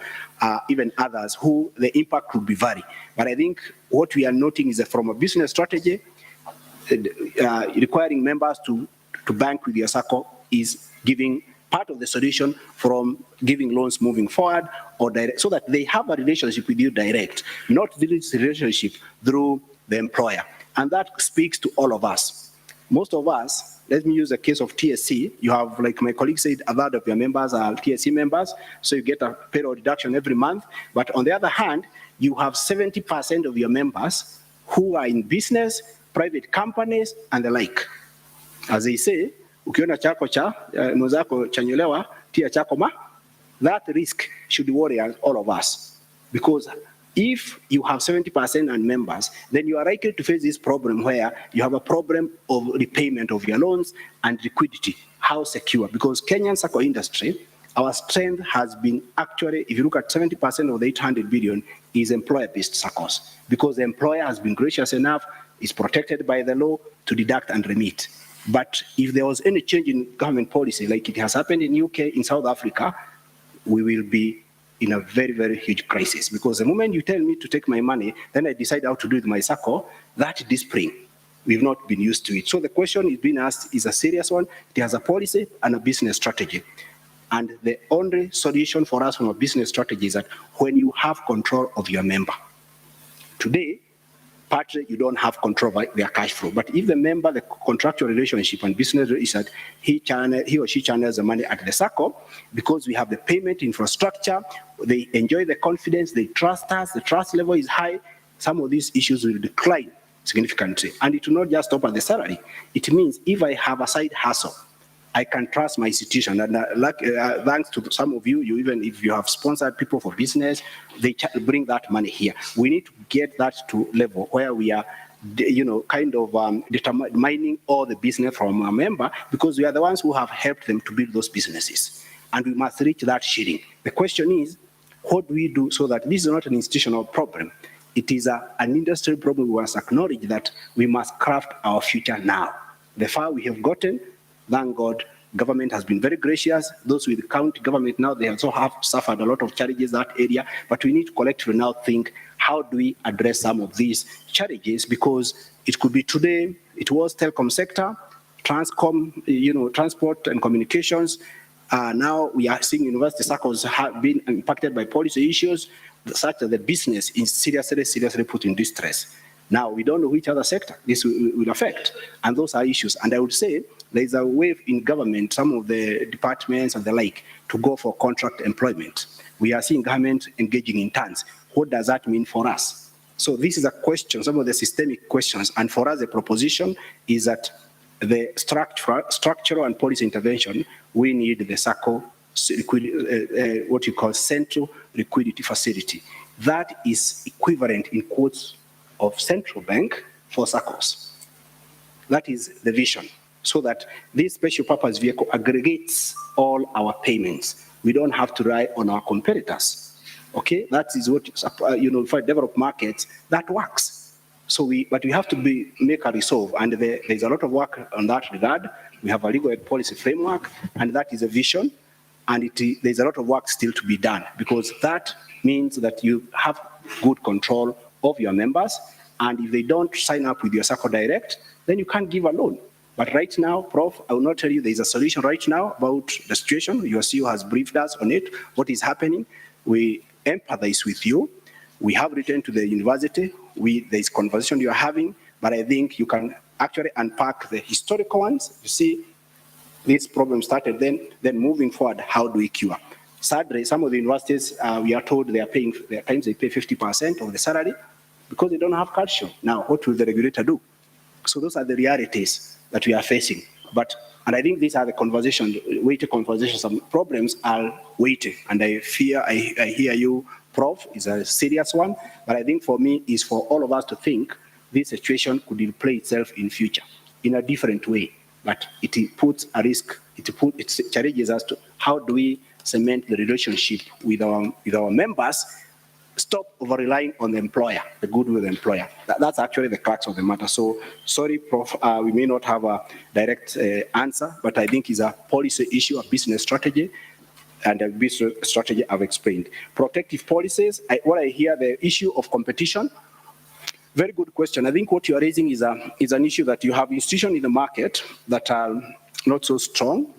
even others who the impact could be vary. But I think what we are noting is that from a business strategy, requiring members to bank with your Sacco is giving part of the solution from giving loans moving forward or direct, so that they have a relationship with you direct, not this relationship through the employer. And that speaks to all of us. Most of us, let me use the case of TSC. You have, like my colleague said, a lot of your members are TSC members, so you get a payroll deduction every month. But on the other hand, you have 70% of your members who are in business, private companies, and the like. As they say, ukiona chako cha mwenzako chanyolewa, tia chako ma. That risk should worry all of us, because if you have 70% and members, then you are likely to face this problem where you have a problem of repayment of your loans and liquidity. How secure? Because Kenyan Sacco industry, our strength has been actually, if you look at 70% of the 800 billion is employer-based Saccos, because the employer has been gracious enough, is protected by the law to deduct and remit. But if there was any change in government policy, like it has happened in UK, in South Africa, we will be in a very, very huge crisis. Because the moment you tell me to take my money, then I decide how to do it with my Sacco, that discipline, we've not been used to it. So the question is being asked is a serious one. It has a policy and a business strategy. And the only solution for us from a business strategy is that when you have control of your member. Today, partly you don't have control of their cash flow. But if the member, the contractual relationship and business is that he or she channels the money at the Sacco, because we have the payment infrastructure, they enjoy the confidence, they trust us, the trust level is high, some of these issues will decline significantly. And it will not just stop at the salary. It means if I have a side hustle, I can trust my institution. And thanks to some of you, even if you have sponsored people for business, they bring that money here. We need to get that to level where we are, kind of determining all the business from a member, because we are the ones who have helped them to build those businesses. And we must reach that sharing. The question is, what do we do so that this is not an institutional problem? It is an industry problem. We must acknowledge that we must craft our future now. The far we have gotten, thank God, government has been very gracious. Those with the county government now, they also have suffered a lot of challenges in that area. But we need to collectively now think, how do we address some of these challenges? Because it could be today, it was telecom sector, transcom, transport and communications. Now we are seeing university Saccos have been impacted by policy issues, such that the business is seriously put in distress. Now, we don't know which other sector this will affect, and those are issues. And I would say There is a wave in government, some of the departments and the like, to go for contract employment. We are seeing government engaging in turns. What does that mean for us? So this is a question, some of the systemic questions. And for us, the proposition is that the structural and policy intervention, we need the Sacco, what you call central liquidity facility. That is equivalent in quotes of central bank for Saccos. That is the vision, so that this special purpose vehicle aggregates all our payments. We don't have to rely on our competitors. Okay, that is what, for developed markets, that works. So but we have to make a resolve, and there's a lot of work on that regard. We have a legal and policy framework, and that is a vision, and there's a lot of work still to be done, because that means that you have good control of your members, and if they don't sign up with your Sacco Direct, then you can't give a loan. But right now, Prof, I will not tell you there's a solution right now about the situation. Your CEO has briefed us on it, what is happening. We empathize with you. We have written to the university. There's conversation you're having, but I think you can actually unpack the historical ones. You see, this problem started then moving forward, how do we cure? Sadly, some of the universities, we are told they pay 50% of the salary because they don't have calcium. Now, what will the regulator do? So those are the realities that we are facing. And I think these are the conversations, weighty conversations. Some problems are weighty, and I hear you, Prof, is a serious one. But I think for me, is for all of us to think this situation could play itself in future in a different way. But it puts a risk. It challenges us to how do we cement the relationship with our members. Stop over-relying on the employer, the goodwill employer. That's actually the crux of the matter. So, sorry, Prof, we may not have a direct answer, but I think it's a policy issue, a business strategy, and a business strategy I've explained. Protective policies, what I hear, the issue of competition, very good question. I think what you're raising is an issue that you have institutions in the market that are not so strong,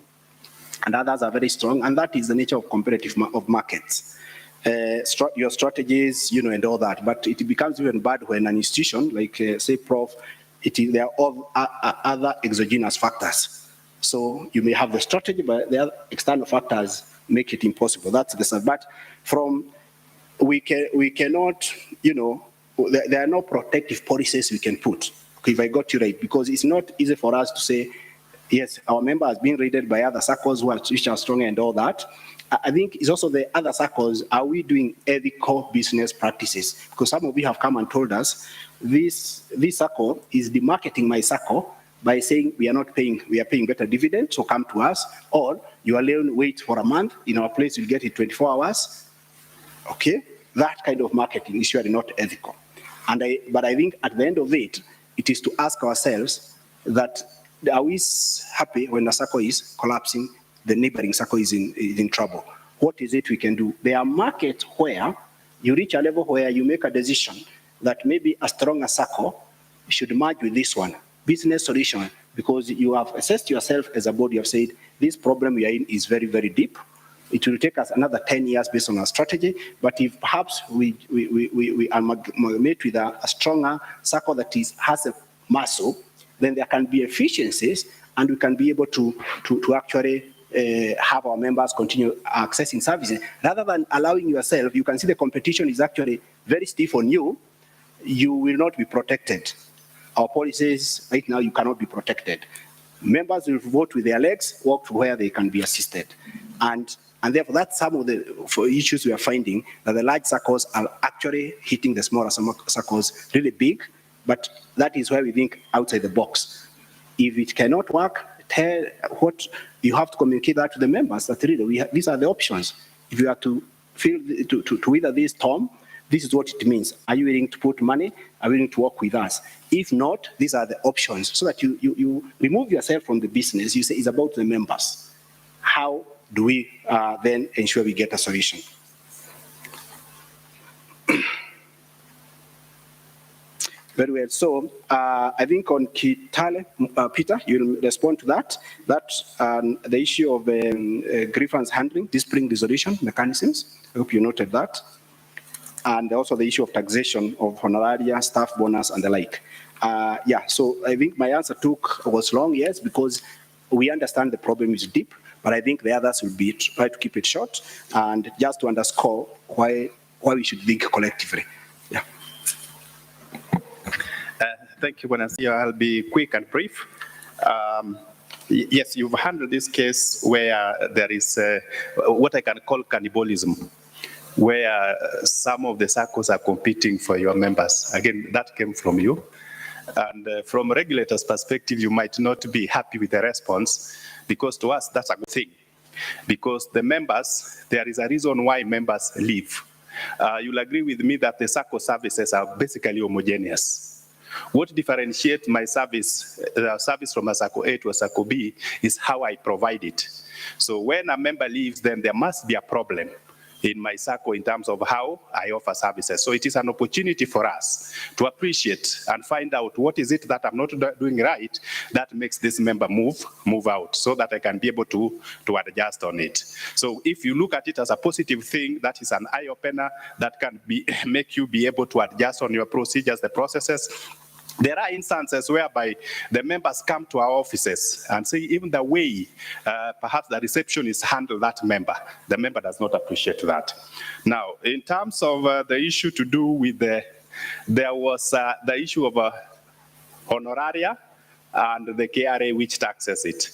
and others are very strong, and that is the nature of competitive markets. Your strategies, and all that, but it becomes even bad when an institution, like say Prof, there are all other exogenous factors. So you may have the strategy, but the other external factors make it impossible. That's the side. But we cannot, there are no protective policies we can put. Okay, if I got you right, because it's not easy for us to say, yes, our member has been raided by other Saccos which are strong and all that. I think it's also the other Saccos, are we doing ethical business practices? Because some of you have come and told us this Sacco is demarketing my Sacco by saying we are paying better dividends, so come to us, or you alone wait for a month, in our place you'll get it 24 hours. Okay, that kind of marketing is really not ethical. But I think at the end of it, it is to ask ourselves that are we happy when the Sacco is collapsing, the neighboring Sacco is in trouble? What is it we can do? There are markets where you reach a level where you make a decision that maybe a stronger Sacco should merge with this one. Business solution, because you have assessed yourself as a board, you have said, this problem we are in is very, very deep. It will take us another 10 years based on our strategy, but if perhaps we amalgamate with a stronger Sacco that has a muscle, then there can be efficiencies, and we can be able to actually have our members continue accessing services. Rather than allowing yourself, you can see the competition is actually very stiff on you, you will not be protected. Our policies, right now, you cannot be protected. Members will vote with their legs, walk to where they can be assisted. And therefore, that's some of the issues we are finding, that the large Saccos are actually hitting the smaller Saccos really big, but that is where we think outside the box. If it cannot work, what you have to communicate that to the members, that really these are the options. If you are to weather this storm, this is what it means. Are you willing to put money? Are you willing to work with us? If not, these are the options, so that you remove yourself from the business. You say it's about the members. How do we then ensure we get a solution? Very well. So I think on Kitale, Peter, you'll respond to that. That's the issue of grievance handling, dispute resolution mechanisms. I hope you noted that. And also the issue of taxation of honoraria, staff bonus, and the like. So I think my answer was long, yes, because we understand the problem is deep, but I think the others will try to keep it short and just to underscore why we should think collectively. Yeah. Thank you, Bonasio. I'll be quick and brief. Yes, you've handled this case where there is what I can call cannibalism, where some of the Saccos are competing for your members. Again, that came from you. And from a regulator's perspective, you might not be happy with the response, because to us, that's a good thing. Because the members, there is a reason why members leave. You'll agree with me that the Sacco services are basically homogeneous. What differentiates my service from a Sacco A to a Sacco B is how I provide it. So when a member leaves, then there must be a problem in my Sacco in terms of how I offer services. So it is an opportunity for us to appreciate and find out what is it that I'm not doing right that makes this member move out, so that I can be able to adjust on it. So if you look at it as a positive thing, that is an eye-opener that can make you be able to adjust on your procedures, the processes. There are instances whereby the members come to our offices and say even the way perhaps the receptionist handled that member, the member does not appreciate that. Now, in terms of the issue to do with there was the issue of honoraria and the KRA which taxes it.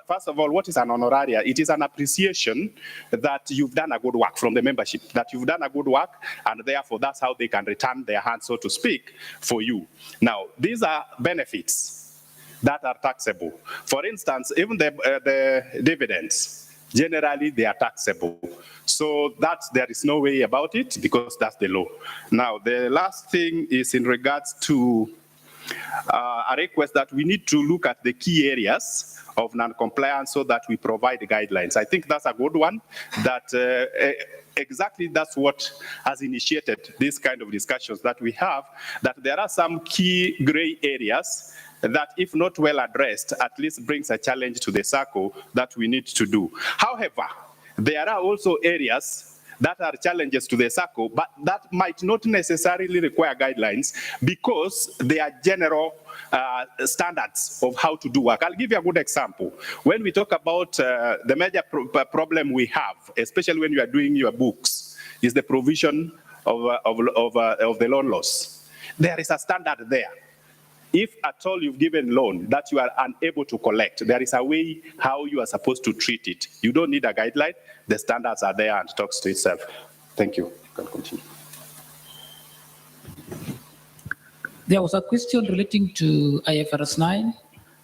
First of all, what is an honoraria? It is an appreciation that you've done a good work from the membership, that you've done a good work, and therefore that's how they can return their hand, so to speak, for you. Now, these are benefits that are taxable. For instance, even the dividends, generally they are taxable. So there is no way about it, because that's the law. Now, the last thing is in regards to a request that we need to look at the key areas of non-compliance so that we provide guidelines. I think that's a good one, that exactly that's what has initiated this kind of discussions that we have, that there are some key gray areas that, if not well addressed, at least brings a challenge to the Sacco that we need to do. However, there are also areas that are challenges to the Sacco, but that might not necessarily require guidelines, because they are general standards of how to do work. I'll give you a good example. When we talk about the major problem we have, especially when you are doing your books, is the provision of the loan loss. There is a standard there. If at all you've given loan that you are unable to collect, there is a way how you are supposed to treat it. You don't need a guideline. The standards are there and talks to itself. Thank you. You can continue. There was a question relating to IFRS 9,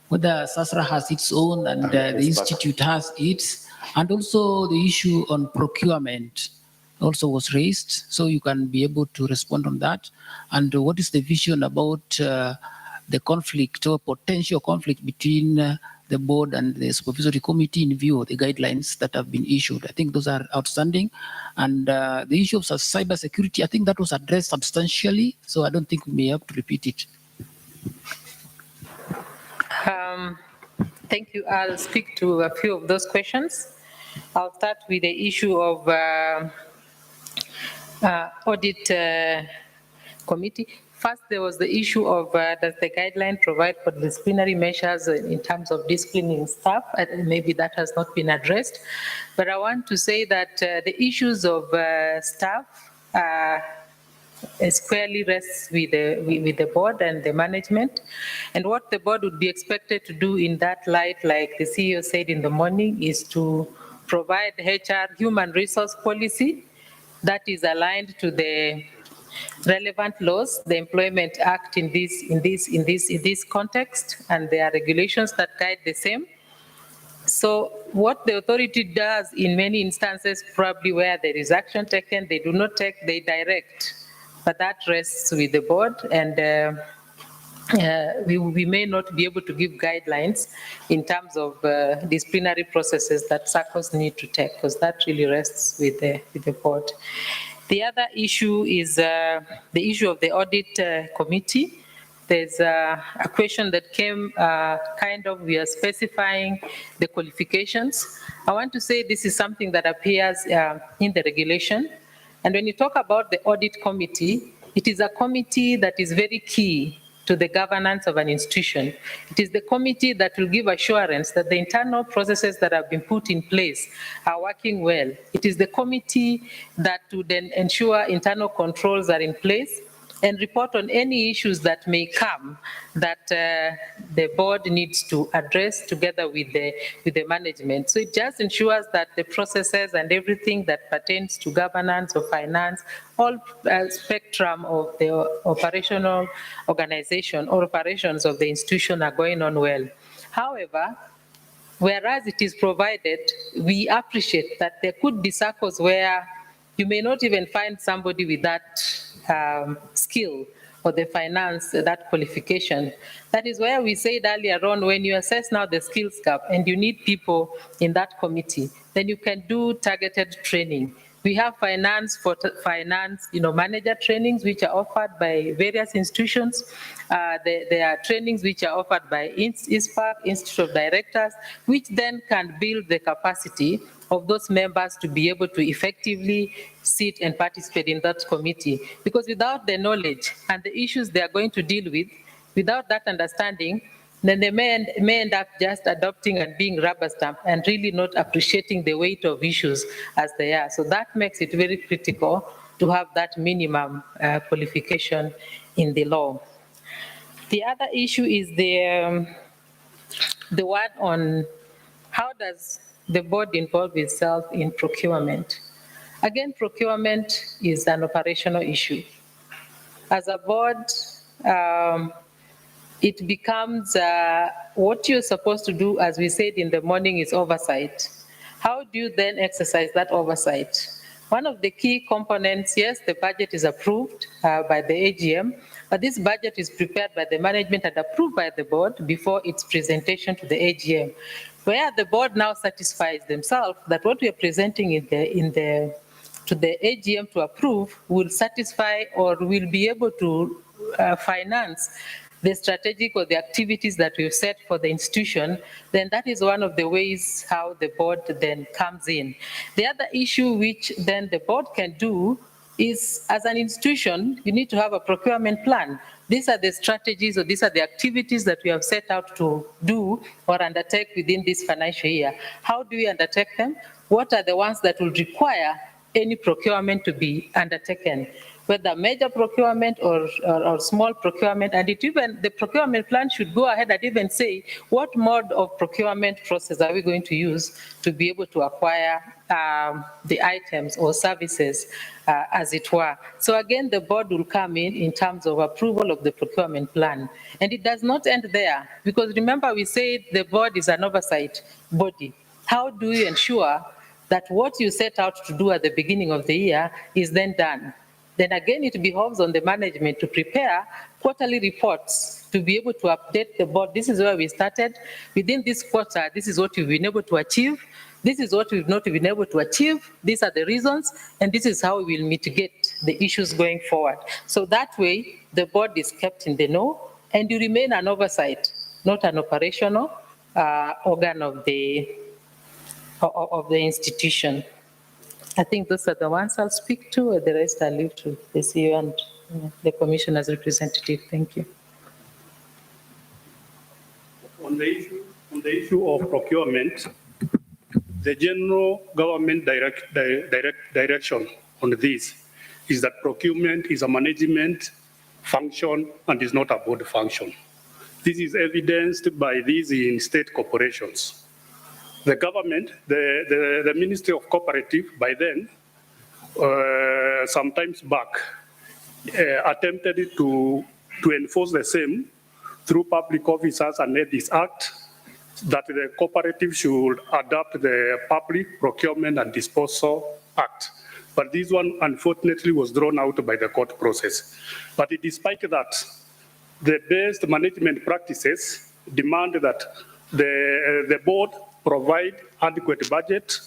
whether SASRA has its own and the institute has its, and also the issue on procurement also was raised, so you can be able to respond on that. And what is the vision about the conflict or potential conflict between the board and the supervisory committee in view of the guidelines that have been issued? I think those are outstanding. And the issue of cyber security, I think that was addressed substantially, so I don't think we may have to repeat it. Thank you. I'll speak to a few of those questions. I'll start with the issue of audit committee. First, there was the issue of does the guideline provide for disciplinary measures in terms of disciplining staff? Maybe that has not been addressed. But I want to say that the issues of staff squarely rests with the board and the management. And what the board would be expected to do in that light, like the CEO said in the morning, is to provide HR human resource policy that is aligned to the relevant laws, the Employment Act in this context, and there are regulations that guide the same. So what the authority does in many instances, probably where there is action taken, they do not take, they direct, but that rests with the board, and we may not be able to give guidelines in terms of disciplinary processes that Saccos need to take, because that really rests with the board. The other issue is the issue of the audit committee. There's a question that came we are specifying the qualifications. I want to say this is something that appears in the regulation. And when you talk about the audit committee, it is a committee that is very key to the governance of an institution. It is the committee that will give assurance that the internal processes that have been put in place are working well. It is the committee that would then ensure internal controls are in place and report on any issues that may come that the board needs to address together with the management. So it just ensures that the processes and everything that pertains to governance or finance, all spectrum of the operational organization or operations of the institution are going on well. However, whereas it is provided, we appreciate that there could be circles where you may not even find somebody with that skill or the finance, that qualification. That is where we said earlier on, when you assess now the skills gap and you need people in that committee, then you can do targeted training. We have finance manager trainings which are offered by various institutions. There are trainings which are offered by ISPAC, Institute of Directors, which then can build the capacity of those members to be able to effectively sit and participate in that committee. Because without the knowledge and the issues they are going to deal with, without that understanding, then they may end up just adopting and being rubber stamped and really not appreciating the weight of issues as they are. So that makes it very critical to have that minimum qualification in the law. The other issue is the one on how does the board involve itself in procurement. Again, procurement is an operational issue. As a board, it becomes what you're supposed to do, as we said in the morning, is oversight. How do you then exercise that oversight? One of the key components, yes, the budget is approved by the AGM, but this budget is prepared by the management and approved by the board before its presentation to the AGM, where the board now satisfies themselves that what we are presenting to the AGM to approve will satisfy or will be able to finance the strategic or the activities that we've set for the institution, then that is one of the ways how the board then comes in. The other issue which then the board can do is, as an institution, you need to have a procurement plan. These are the strategies or these are the activities that we have set out to do or undertake within this financial year. How do we undertake them? What are the ones that will require any procurement to be undertaken, whether major procurement or small procurement, and even the procurement plan should go ahead and even say what mode of procurement process are we going to use to be able to acquire the items or services, as it were. So again, the board will come in terms of approval of the procurement plan. And it does not end there, because remember we said the board is an oversight body. How do you ensure that what you set out to do at the beginning of the year is then done? Then again, it behoves on the management to prepare quarterly reports to be able to update the board. This is where we started. Within this quarter, this is what we've been able to achieve. This is what we've not been able to achieve. These are the reasons, and this is how we will mitigate the issues going forward. So that way, the board is kept in the know, and you remain an oversight, not an operational organ of the institution. I think those are the ones I'll speak to, the rest I'll leave to the CEO and the commissioner's representative. Thank you. On the issue of procurement, the general government direction on this is that procurement is a management function and is not a board function. This is evidenced by these in state corporations. The government, the Ministry of Cooperative, by then, sometimes back, attempted to enforce the same through public officers and made this act that the cooperative should adopt the Public Procurement and Disposal Act. But this one, unfortunately, was drawn out by the court process. But despite that, the best management practices demand that the board provide adequate budget,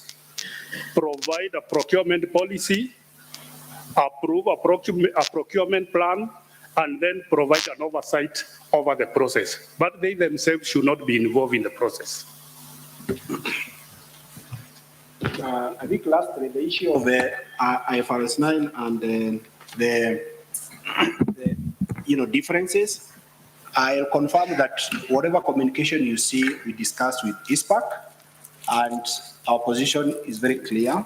provide a procurement policy, approve a procurement plan, and then provide an oversight over the process. But they themselves should not be involved in the process. I think lastly, the issue of the IFRS 9 and the differences. I'll confirm that whatever communication you see, we discussed with ISPAC, and our position is very clear.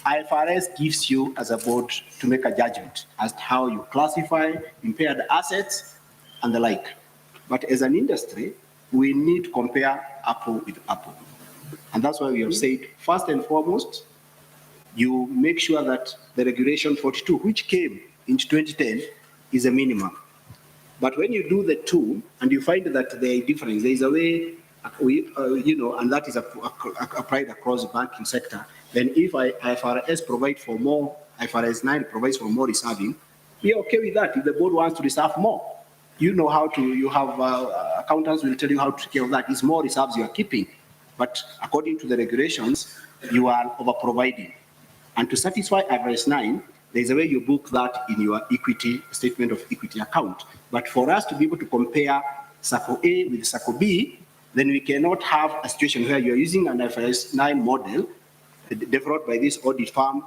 IFRS gives you as a board to make a judgment as to how you classify impaired assets and the like. But as an industry, we need to compare apple with apple. And that's why we have said, first and foremost, you make sure that the regulation 42, which came in 2010, is a minimum. But when you do the two and you find that there are difference, there is a way, and that is applied across the banking sector, then if IFRS provides for more, IFRS 9 provides for more reserving, we are okay with that. If the board wants to reserve more, you know how to, you have accountants will tell you how to take care of that. It's more reserves you are keeping. But according to the regulations, you are over-providing. And to satisfy IFRS 9, there's a way you book that in your equity statement of equity account. But for us to be able to compare Sacco A with Sacco B, then we cannot have a situation where you're using an IFRS 9 model developed by this audit firm,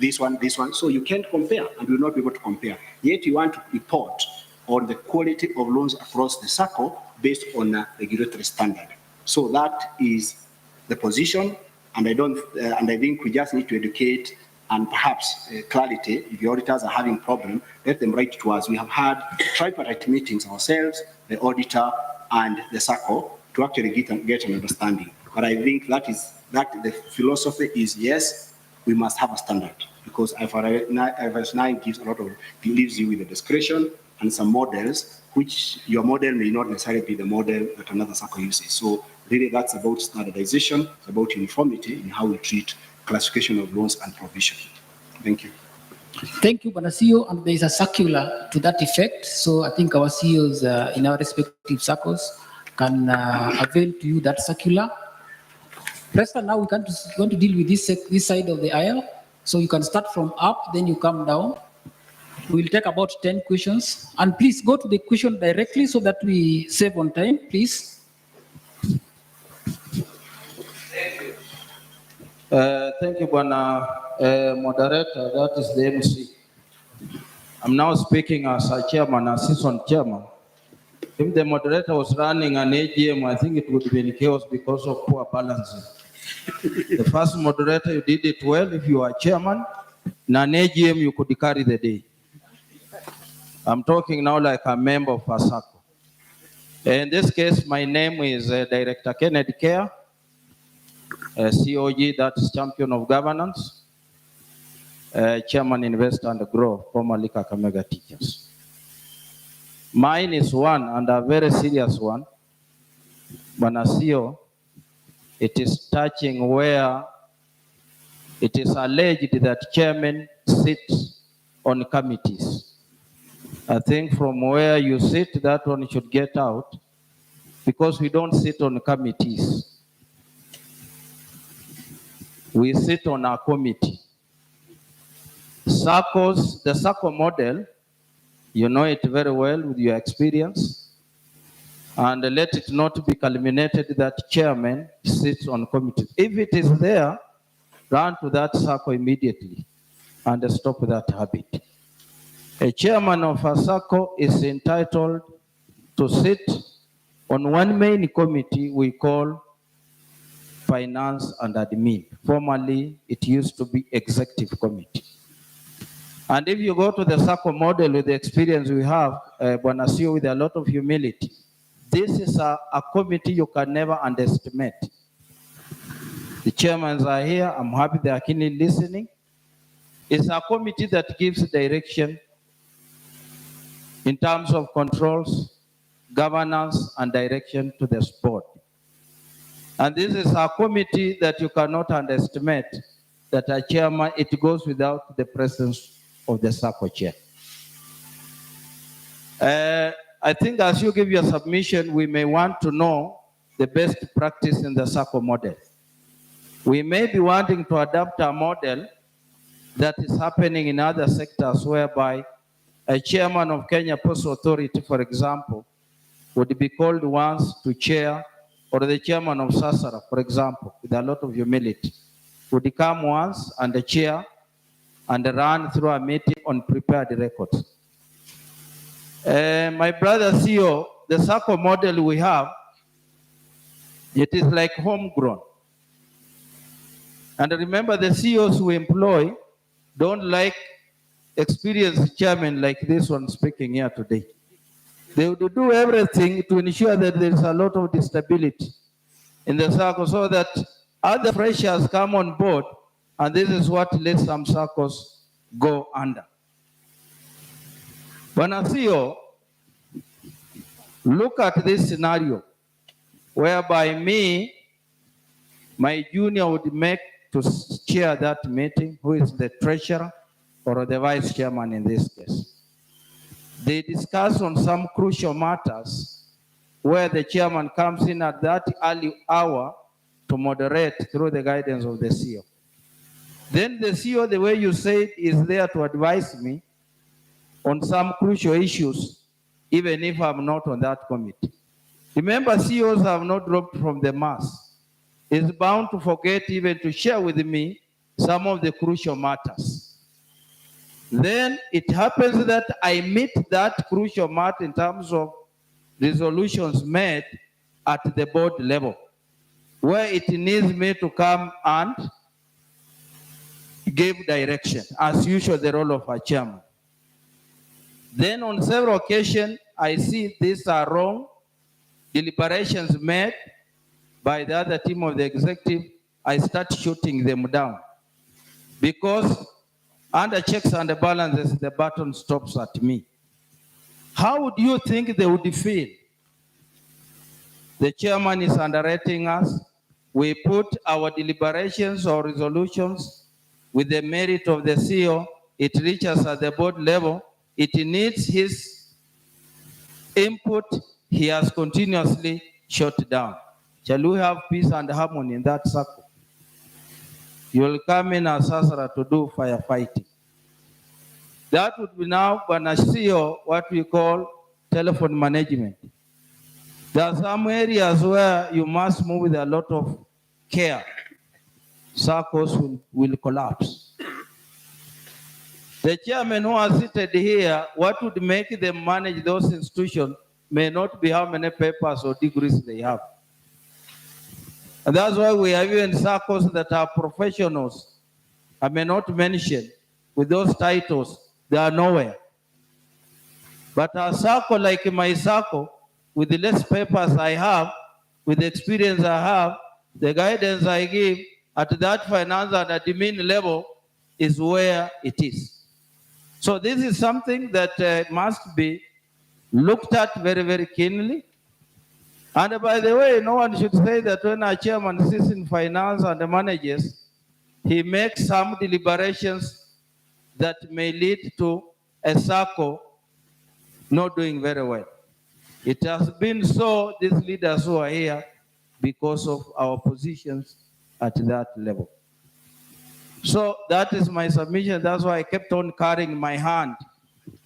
this one. So you can't compare, and you'll not be able to compare. Yet you want to report on the quality of loans across the Sacco based on a regulatory standard. So that is the position, and I think we just need to educate and perhaps clarity. If the auditors are having problem, let them write to us. We have had tripartite meetings ourselves, the auditor and the Sacco, to actually get an understanding. But I think that the philosophy is, yes, we must have a standard, because IFRS 9 leaves you with the discretion and some models, which your model may not necessarily be the model that another Sacco uses. So really that's about standardization, it's about uniformity in how we treat classification of loans and provision. Thank you. Thank you, Bwana CEO. And there is a circular to that effect. So I think our CEOs in our respective Saccos can avail to you that circular. Preston, now we going to deal with this side of the aisle. So you can start from up, then you come down. We'll take about 10 questions. And please go to the question directly so that we save on time, please. Thank you, Bwana moderator. That is the MC. I'm now speaking as a chairman, assistant chairman. If the moderator was running an AGM, I think it would be in chaos because of poor balancing. The first moderator, you did it well. If you are chairman, in an AGM, you could carry the day. I'm talking now like a member of a Sacco. In this case, my name is Director Kennedy Care. COG, that's Champion of Governance, Chairman Invest and Grow, formerly Kakamega Teachers. Mine is one, and a very serious one. Bwana CEO, it is touching where it is alleged that chairmen sit on committees. I think from where you sit, that one should get out, because we don't sit on committees. We sit on our committee. Saccos, the Sacco model, you know it very well with your experience. And let it not be culminated that chairman sits on committees. If it is there, run to that Sacco immediately and stop that habit. A chairman of a Sacco is entitled to sit on one main committee we call Finance and Admin. Formerly, it used to be Executive Committee. And if you go to the Sacco model with the experience we have, Bwana CEO, with a lot of humility, this is a committee you can never underestimate. The chairmen are here. I'm happy they are keenly listening. It's a committee that gives direction in terms of controls, governance, and direction to the board. And this is a committee that you cannot underestimate, that a chairman, it goes without the presence of the Sacco chair. I think as you give your submission, we may want to know the best practice in the Sacco model. We may be wanting to adapt a model that is happening in other sectors, whereby a chairman of Kenya Postal Authority, for example, would be called once to chair, or the chairman of Sasara, for example, with a lot of humility, would come once and the chair and run through a meeting on prepared records. My brother CEO, the Sacco model we have, it is like homegrown. And remember, the CEOs we employ don't like experienced chairmen like this one speaking here today. They would do everything to ensure that there is a lot of stability in the Sacco so that other freshers come on board, and this is what lets some Saccos go under. Bwana CEO, look at this scenario whereby my junior would make to chair that meeting, who is the treasurer or the vice chairman in this case. They discuss on some crucial matters where the chairman comes in at that early hour to moderate through the guidance of the CEO. Then the CEO, the way you said, is there to advise me on some crucial issues, even if I'm not on that committee. Remember, CEOs have not dropped from the Mars. Is bound to forget even to share with me some of the crucial matters. Then it happens that I meet that crucial matter in terms of resolutions made at the board level, where it needs me to come and give direction, as usual, the role of a chairman. Then on several occasions, I see these are wrong, deliberations made by the other team of the executive, I start shooting them down. Because under checks and balances, the button stops at me. How would you think they would feel? The chairman is underrating us. We put our deliberations or resolutions with the merit of the CEO. It reaches at the board level. It needs his input. He has continuously shut down. Shall we have peace and harmony in that circle? You will come in as Sasra to do firefighting. That would be now, Bwana CEO, what we call telephone management. There are some areas where you must move with a lot of care. Saccos will collapse. The chairman who are seated here, what would make them manage those institutions may not be how many papers or degrees they have. And that's why we have even Saccos that are professionals. I may not mention with those titles, they are nowhere. But a Sacco like my Sacco, with the less papers I have, with the experience I have, the guidance I give at that finance and admin level is where it is. So this is something that must be looked at very, very keenly. And by the way, no one should say that when a chairman sits in finance and manages, he makes some deliberations that may lead to a Sacco not doing very well. It has been so, these leaders who are here, because of our positions at that level. So that is my submission. That's why I kept on carrying my hand,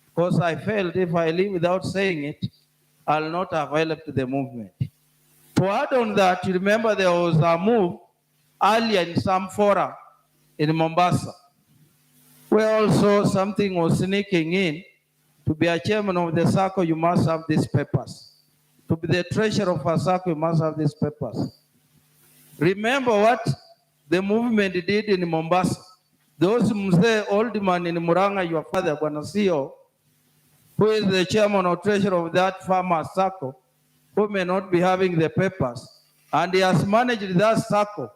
because I felt if I leave without saying it, I'll not have helped the movement. To add on that, you remember there was a move earlier in some fora in Mombasa, where also something was sneaking in. To be a chairman of the Sacco, you must have these papers. To be the treasurer of a Sacco, you must have these papers. Remember what the movement did in Mombasa. Those Mzee Oldman in Muranga, your father, Bwana CEO, who is the chairman or treasurer of that farmer Sacco, who may not be having the papers, and he has managed that Sacco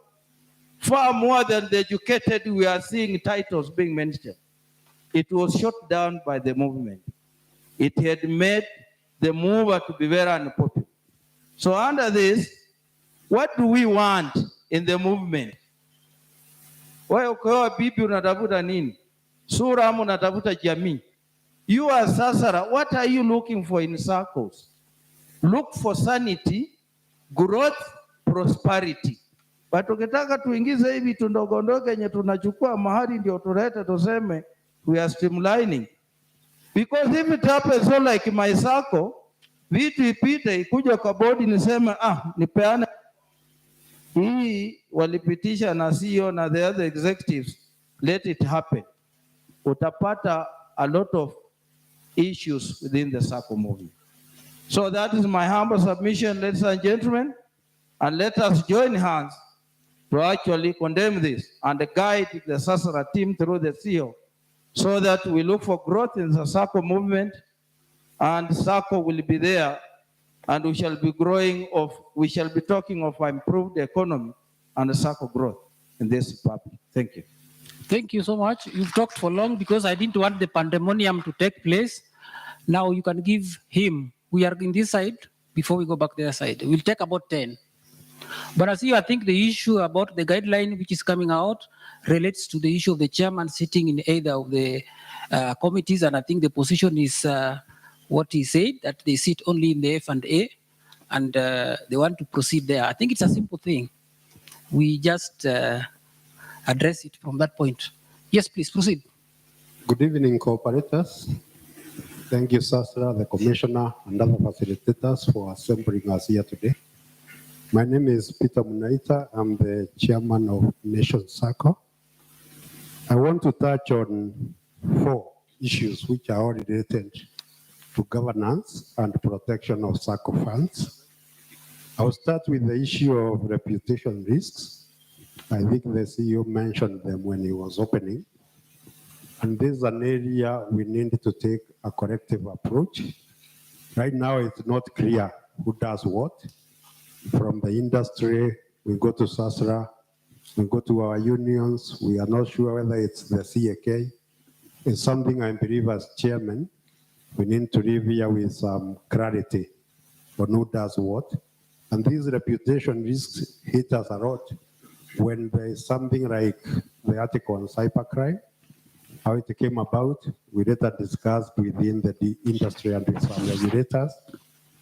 far more than the educated we are seeing titles being mentioned. It was shut down by the movement. It had made the mover to be very unpopular. So under this, what do we want in the movement? Wewe ukiwa bibi unatafuta nini? Sura ama unatafuta jamii? You are Sasara, what are you looking for in Saccos? Look for sanity, growth, prosperity. But ukitaka tuingize hivi tundogondogo yenye tunachukua mahali ndio tulete tuseme we are streamlining. Because if it happens so like my Sacco, vitu ipite ikuja kwa bodi niseme nipeane hii walipitisha na CEO na the other executives, let it happen. Utapata a lot of issues within the Sacco movement. So that is my humble submission, ladies and gentlemen, and let us join hands to actually condemn this and guide the Sasra team through the CEO so that we look for growth in the Sacco movement, and Sacco will be there, and we shall be we shall be talking of improved economy and Sacco growth in this republic. Thank you. Thank you so much. You've talked for long because I didn't want the pandemonium to take place. Now you can give him. We are in this side before we go back the other side. We'll take about 10. But as you, I think the issue about the guideline which is coming out relates to the issue of the chairman sitting in either of the committees, and I think the position is what he said, that they sit only in the F&A, and they want to proceed there. I think it's a simple thing. We just address it from that point. Yes, please proceed. Good evening, cooperators. Thank you, Sasra, the commissioner, and other facilitators for assembling us here today. My name is Peter Munaita. I'm the chairman of Nation Sacco. I want to touch on 4 issues which are all related to governance and protection of Sacco funds. I'll start with the issue of reputation risks. I think the CEO mentioned them when he was opening. And this is an area we need to take a corrective approach. Right now, it's not clear who does what. From the industry, we go to SASRA, we go to our unions, we are not sure whether it's the CAK. It's something I believe as chairman, we need to live here with some clarity on who does what. And these reputation risks hit us a lot when there is something like the article on cybercrime, how it came about. We later discussed within the industry and with some regulators,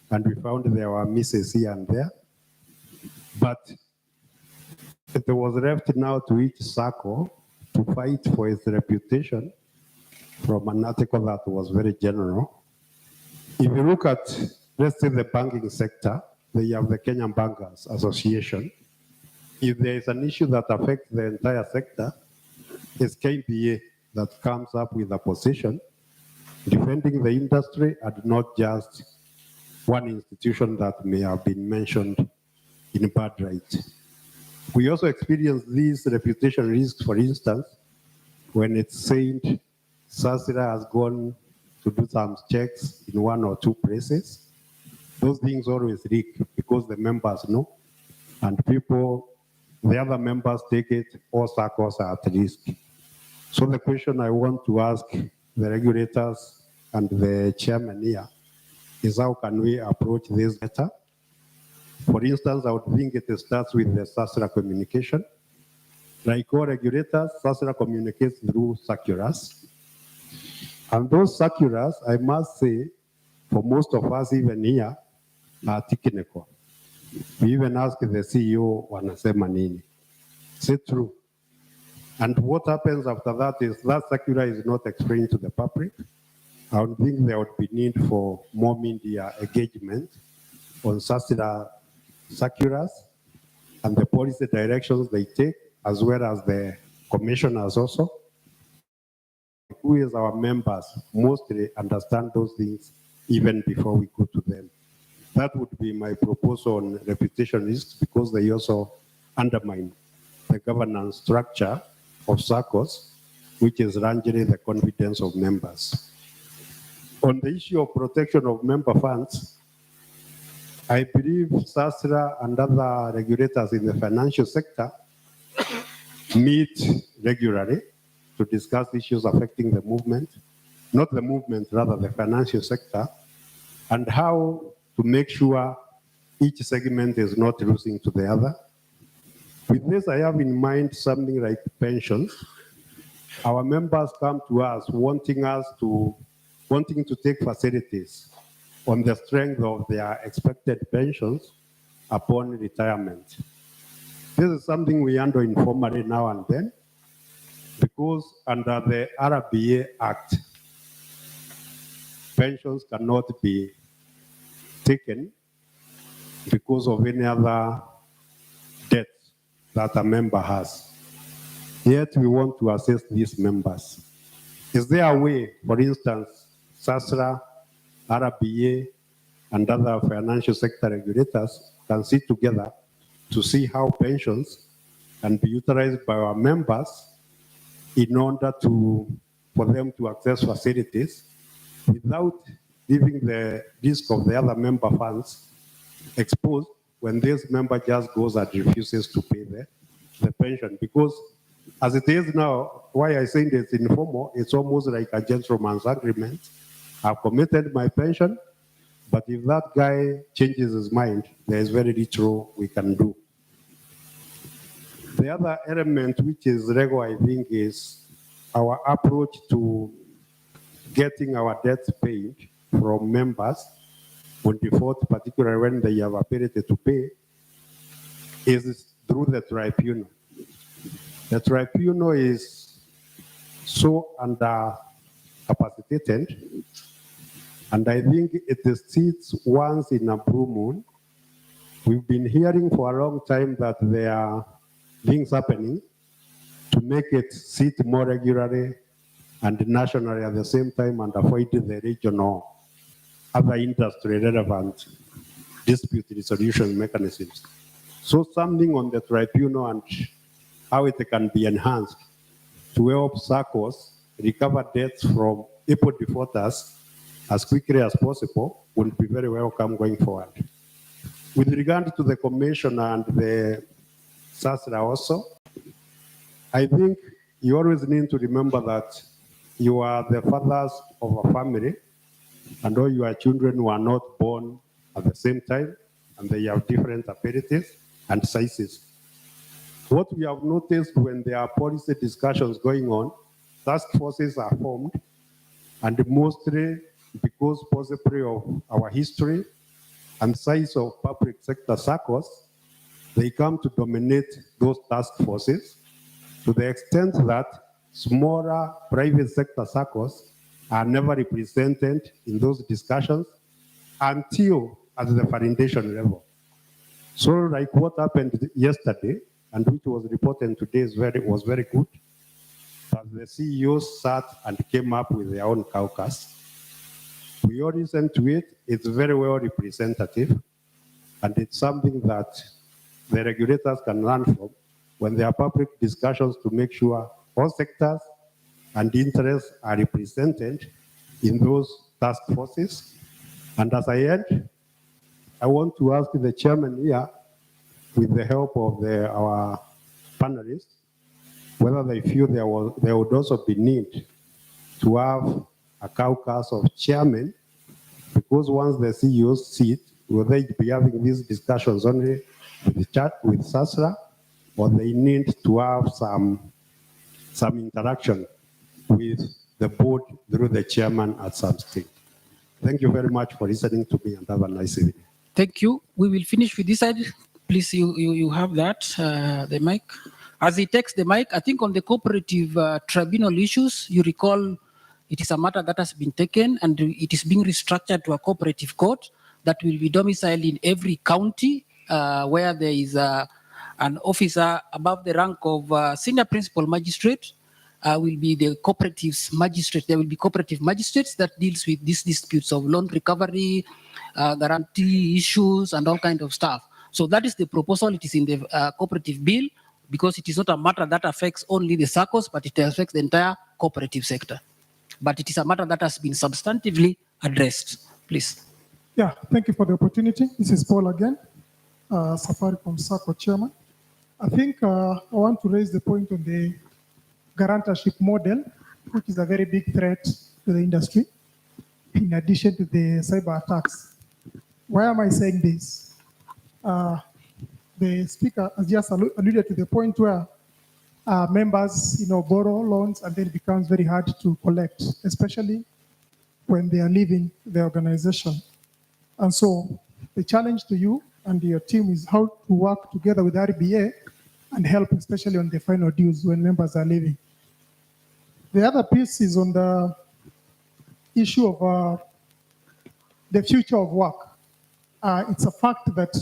and we found there were misses here and there. But it was left now to each Sacco to fight for its reputation from an article that was very general. If you look at, let's say, the banking sector, they have the Kenyan Bankers Association. If there is an issue that affects the entire sector, it's KBA that comes up with a position defending the industry and not just one institution that may have been mentioned in bad light. We also experience these reputation risks, for instance, when it's said Sasra has gone to do some checks in 1 or 2 places. Those things always leak because the members know, and people, the other members take it, all Saccos are at risk. So the question I want to ask the regulators and the chairman here is how can we approach this better? For instance, I would think it starts with the SASRA communication. Like all regulators, SASRA communicates through circulars. And those circulars, I must say, for most of us even here, are technical. We even ask the CEO, wanasema nini? Say true. And what happens after that is that circular is not explained to the public. I would think there would be need for more media engagement on SASRA circulars and the policy directions they take, as well as the commissioners also. We as our members mostly understand those things even before we go to them. That would be my proposal on reputation risks, because they also undermine the governance structure of Saccos, which is largely the confidence of members. On the issue of protection of member funds, I believe SASRA and other regulators in the financial sector meet regularly to discuss issues affecting the movement, not the movement, rather the financial sector, and how to make sure each segment is not losing to the other. With this, I have in mind something like pensions. Our members come to us wanting to take facilities on the strength of their expected pensions upon retirement. This is something we handle informally now and then, because under the RBA Act, pensions cannot be taken because of any other debt that a member has. Yet we want to assess these members. Is there a way, for instance, SASRA, RBA, and other financial sector regulators can sit together to see how pensions can be utilized by our members in order for them to access facilities without leaving the risk of the other member funds exposed when this member just goes and refuses to pay the pension. Because as it is now, why I say it's informal, it's almost like a gentleman's agreement. I've committed my pension, but if that guy changes his mind, there is very little we can do. The other element which is regular, I think, is our approach to getting our debts paid from members on default, particularly when they have ability to pay, is through the tribunal. The tribunal is so undercapacitated, and I think it sits once in a blue moon. We've been hearing for a long time that there are things happening to make it sit more regularly and nationally at the same time and avoid the regional other industry relevant dispute resolution mechanisms. So something on the tribunal and how it can be enhanced to help Saccos recover debts from able defaulters as quickly as possible would be very welcome going forward. With regard to the commissioner and the SASRA also, I think you always need to remember that you are the fathers of a family and all your children were not born at the same time and they have different abilities and sizes. What we have noticed when there are policy discussions going on, task forces are formed, and mostly because possibly of our history and size of public sector circles, they come to dominate those task forces to the extent that smaller private sector circles are never represented in those discussions until at the foundation level. So like what happened yesterday, and which was reported today was very good, that the CEOs sat and came up with their own caucus. We all listened to it. It's very well representative, and it's something that the regulators can learn from when there are public discussions to make sure all sectors and interests are represented in those task forces. And as I end, I want to ask the chairman here, with the help of our panelists, whether they feel there would also be need to have a caucus of chairmen, because once the CEOs sit, will they be having these discussions only with SASRA, or they need to have some interaction with the board through the chairman at some stage? Thank you very much for listening to me, and have a nice evening. Thank you. We will finish with this side. Please, you have that, the mic. As he takes the mic, I think on the cooperative tribunal issues, you recall it is a matter that has been taken and it is being restructured to a cooperative court that will be domiciled in every county where there is an officer above the rank of senior principal magistrate will be the cooperatives magistrate. There will be cooperative magistrates that deals with these disputes of loan recovery, guarantee issues, and all kinds of stuff. So that is the proposal. It is in the cooperative bill, because it is not a matter that affects only the Saccos, but it affects the entire cooperative sector. But it is a matter that has been substantively addressed. Please. Yeah, thank you for the opportunity. This is Paul again, Safaricom Sacco chairman. I think I want to raise the point on the guarantorship model, which is a very big threat to the industry, in addition to the cyber attacks. Why am I saying this? The speaker has just alluded to the point where members, borrow loans and then it becomes very hard to collect, especially when they are leaving the organization. And so the challenge to you and your team is how to work together with RBA and help, especially on the final dues when members are leaving. The other piece is on the issue of the future of work. It's a fact that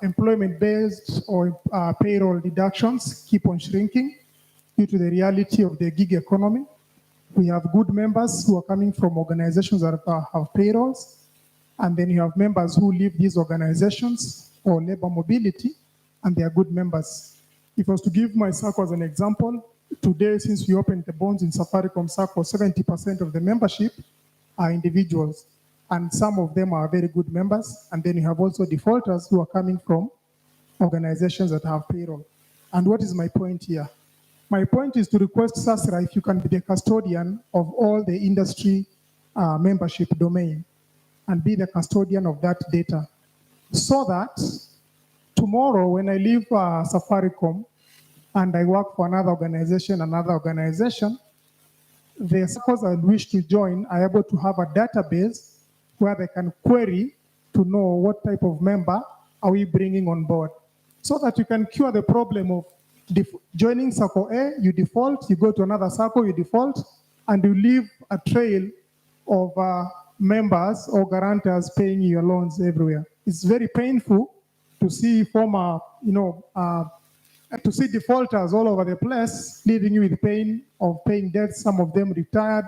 employment-based or payroll deductions keep on shrinking due to the reality of the gig economy. We have good members who are coming from organizations that have payrolls, and then you have members who leave these organizations for labor mobility, and they are good members. If I was to give my Sacco as an example, today, since we opened the bonds in Safaricom Sacco, 70% of the membership are individuals, and some of them are very good members, and then you have also defaulters who are coming from organizations that have payroll. And what is my point here? My point is to request SASRA if you can be the custodian of all the industry membership domain and be the custodian of that data, so that tomorrow when I leave Safaricom and I work for another organization, the Saccos I wish to join are able to have a database where they can query to know what type of member are we bringing on board, so that you can cure the problem of joining Sacco A, you default, you go to another Sacco, you default, and you leave a trail of members or guarantors paying your loans everywhere. It's very painful to see former, to see defaulters all over the place, leaving you with pain of paying debts, some of them retired,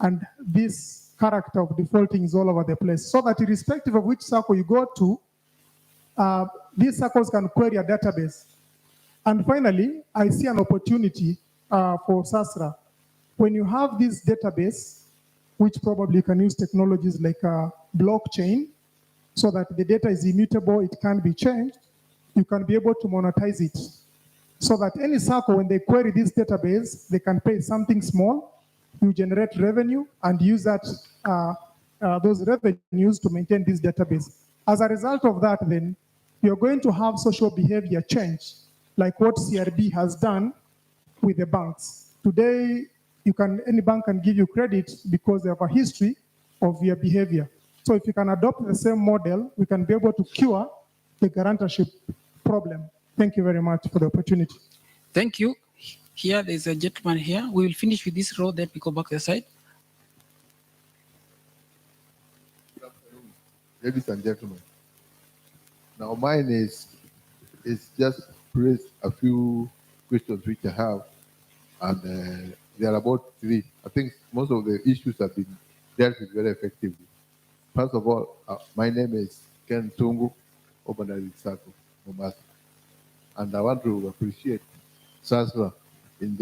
and this character of defaulting is all over the place. So that irrespective of which Sacco you go to, these Saccos can query a database. And finally, I see an opportunity for SASRA. When you have this database, which probably you can use technologies like blockchain, so that the data is immutable, it can't be changed, you can be able to monetize it. So that any Sacco, when they query this database, they can pay something small, you generate revenue, and use that those revenues to maintain this database. As a result of that, then, you're going to have social behavior change, like what CRB has done with the banks. Today, any bank can give you credit because they have a history of your behavior. So if you can adopt the same model, we can be able to cure the guarantorship problem. Thank you very much for the opportunity. Thank you. Here, there's a gentleman here. We will finish with this row, then we go back to the side. Ladies and gentlemen, now mine is just raise a few questions which I have, and there are about 3. I think most of the issues have been dealt with very effectively. First of all, my name is Ken Tungu, Obanari Sacco, Mombasa, and I want to appreciate SASRA in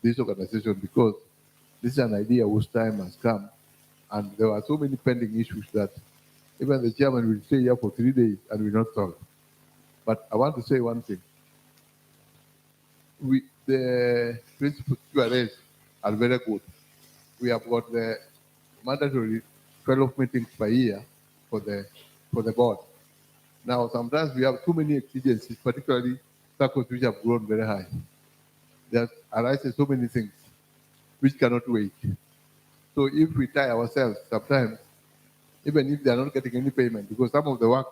this organization, because this is an idea whose time has come, and there are so many pending issues that even the chairman will stay here for 3 days and will not solve. But I want to say one thing. The principles QRS are very good. We have got the mandatory 12 meetings per year for the board. Now, sometimes we have too many exigencies, particularly Saccos which have grown very high. There arises so many things which cannot wait. So if we tie ourselves sometimes, even if they are not getting any payment, because some of the work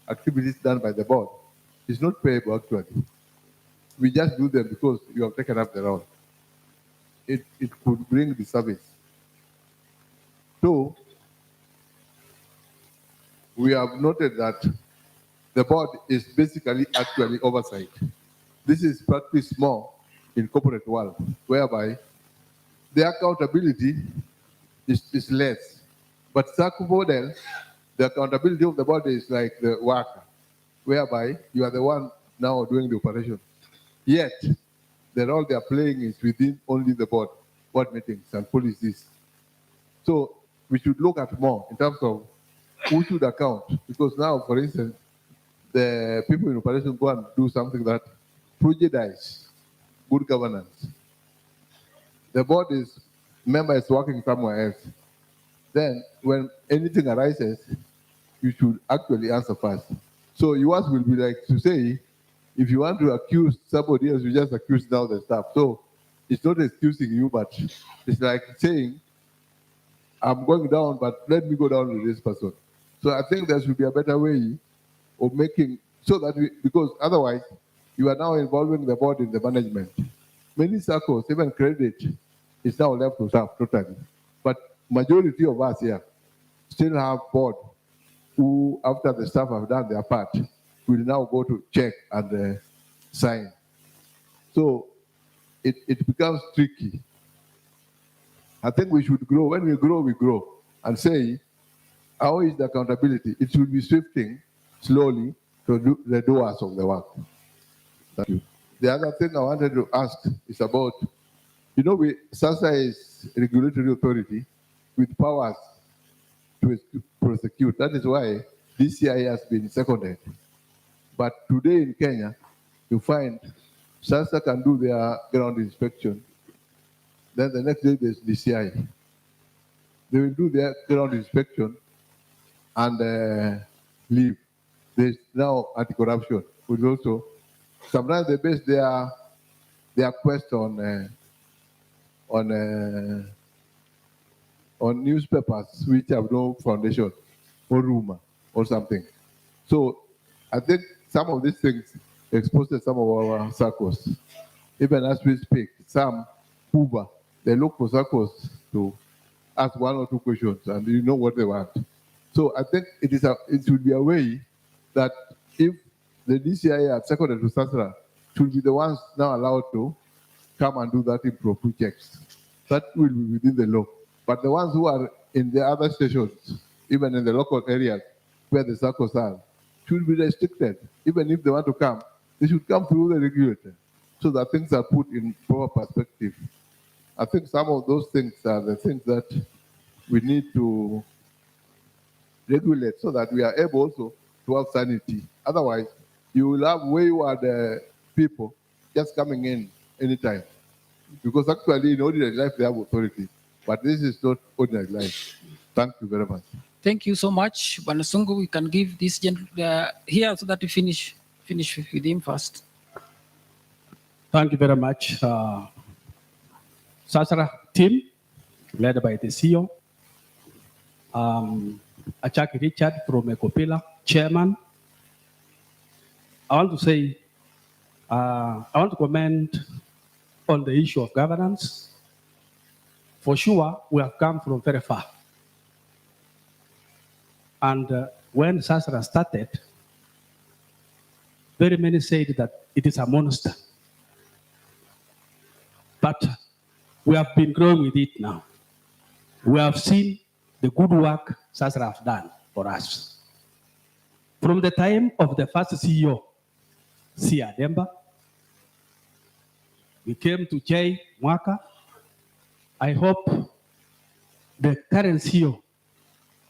activities done by the board is not payable actually. We just do them because you have taken up the role. It could bring the service. So we have noted that the board is basically actually oversight. This is practiced more in corporate world, whereby the accountability is less. But Sacco model, the accountability of the board is like the worker, whereby you are the one now doing the operation. Yet, the role they are playing is within only the board meetings and policies. So we should look at more in terms of who should account. Because now, for instance, the people in operation go and do something that prejudice good governance. The board member is working somewhere else. Then when anything arises, you should actually answer first. So yours will be like to say, if you want to accuse somebody else, you just accuse now the staff. So it's not excusing you, but it's like saying, I'm going down, but let me go down with this person. So I think there should be a better way of making, so that because otherwise, you are now involving the board in the management. Many Saccos, even credit, is now left to staff totally. But majority of us here still have board who, after the staff have done their part, will now go to check and sign. So it becomes tricky. I think we should grow. When we grow, we grow. And say, how is the accountability? It should be shifting slowly to do the doers of the work. Thank you. The other thing I wanted to ask is about, SASA is a regulatory authority with powers to prosecute. That is why DCI has been seconded. But today in Kenya, you find SASA can do their ground inspection. Then the next day there's DCI. They will do their ground inspection and leave. There's now anti-corruption, which also sometimes they base their quest on newspapers which have no foundation or rumor or something. So I think some of these things expose some of our Saccos. Even as we speak, some Uber, they look for Saccos to ask one or two questions and you know what they want. So I think it should be a way that if the DCI are seconded to SASRA, should be the ones now allowed to come and do that improper checks. That will be within the law. But the ones who are in the other stations, even in the local areas where the Saccos are, should be restricted. Even if they want to come, they should come through the regulator so that things are put in proper perspective. I think some of those things are the things that we need to regulate so that we are able also to have sanity. Otherwise, you will have wayward people just coming in anytime. Because actually in ordinary life they have authority, but this is not ordinary life. Thank you very much. Thank you so much, Banasungu. We can give this gentleman here so that we finish with him first. Thank you very much. SASRA team, led by the CEO, Achaki Richard from Ekopila, Chairman. I want to say, I want to comment on the issue of governance. For sure, we have come from very far. And when SASRA started, very many said that it is a monster. But we have been growing with it now. We have seen the good work SASRA have done for us. From the time of the first CEO, Sia Demba, we came to J. Mwaka. I hope the current CEO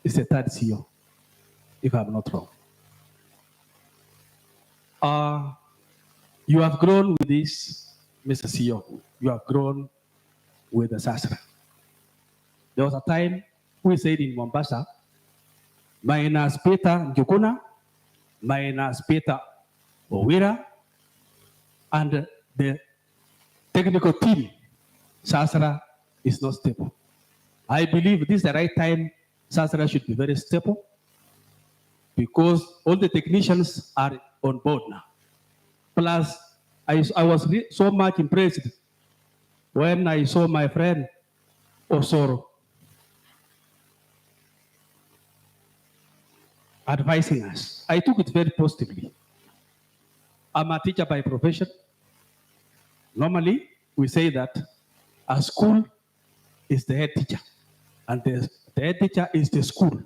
is the third CEO, if I'm not wrong. You have grown with this, Mr. CEO. You have grown with the SASRA. There was a time we said in Mombasa, minus Peter Njukuna, minus Peter Owira, and the technical team, SASRA is not stable. I believe this is the right time SASRA should be very stable because all the technicians are on board now. Plus, I was so much impressed when I saw my friend Osoro advising us. I took it very positively. I'm a teacher by profession. Normally, we say that a school is the head teacher, and the head teacher is the school.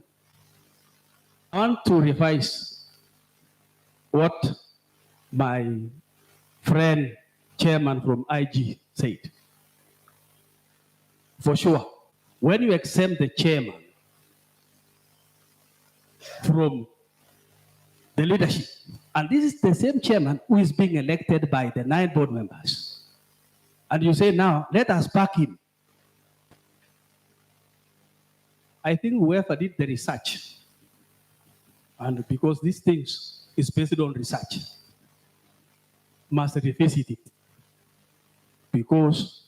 I want to revise what my friend, chairman from IG, said. For sure, when you exempt the chairman from the leadership, and this is the same chairman who is being elected by the 9 board members, and you say now, let us back him. I think whoever did the research, and because these things is based on research, must revisit it. Because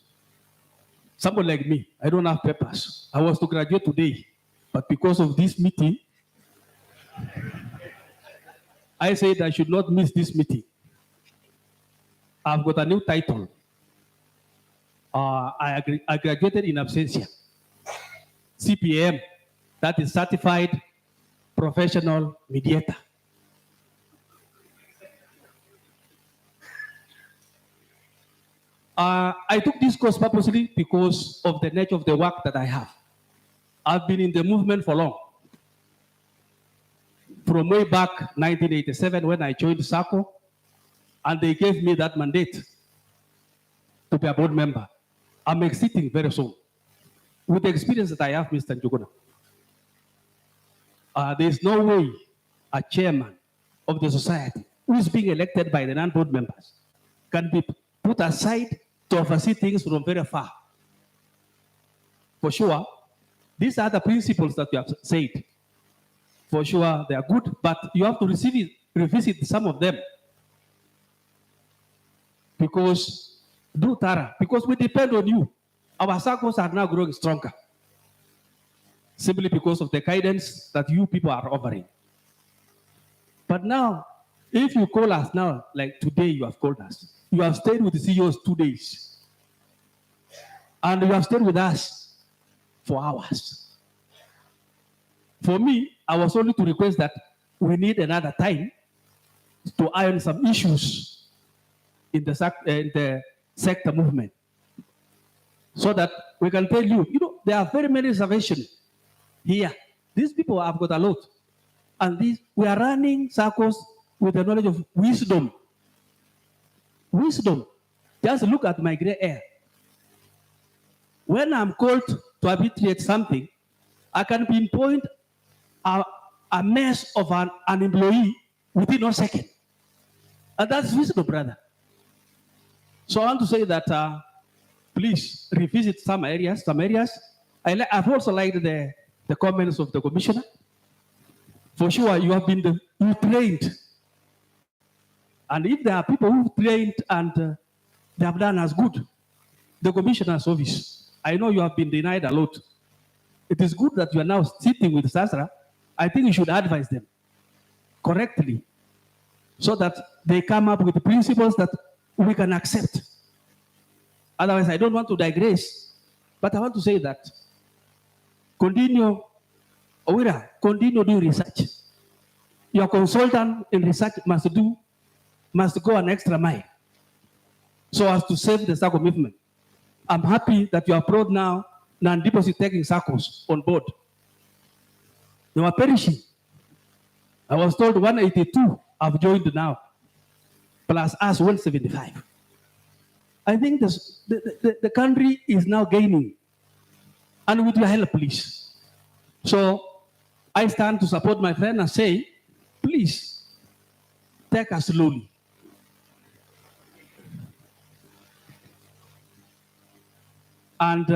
someone like me, I don't have papers. I was to graduate today, but because of this meeting, I said I should not miss this meeting. I've got a new title. I graduated in absentia. CPM, that is Certified Professional Mediator. I took this course purposely because of the nature of the work that I have. I've been in the movement for long. From way back 1987 when I joined Sacco, and they gave me that mandate to be a board member. I'm exiting very soon. With the experience that I have, Mr. Njuguna, there's no way a chairman of the society who is being elected by the non-board members can be put aside to oversee things from very far. For sure, these are the principles that you have said. For sure, they are good, but you have to revisit some of them. Because we depend on you. Our circles are now growing stronger. Simply because of the guidance that you people are offering. But now, if you call us now, like today you have called us, you have stayed with the CEOs 2 days. And you have stayed with us for hours. For me, I was only to request that we need another time to iron some issues in the sector movement. So that we can tell you, there are very many reservations here. These people have got a lot. And we are running Saccos with the knowledge of wisdom. Wisdom. Just look at my gray hair. When I'm called to arbitrate something, I can pinpoint a mess of an employee within 1 second. And that's wisdom, brother. So I want to say that please revisit some areas. I've also liked the comments of the commissioner. For sure, you have been trained. And if there are people who trained and they have done as good, the commissioner's office, I know you have been denied a lot. It is good that you are now sitting with Sasra. I think you should advise them correctly so that they come up with the principles that we can accept. Otherwise, I don't want to digress, but I want to say that continue doing research. Your consultant in research must go an extra mile so as to save the Sacco movement. I'm happy that you are proud now, non-deposit taking Saccos on board. They were perishing. I was told 182 have joined now, plus us 175. I think the country is now gaining, and with your help, please. So I stand to support my friend and say, please, take us slowly. And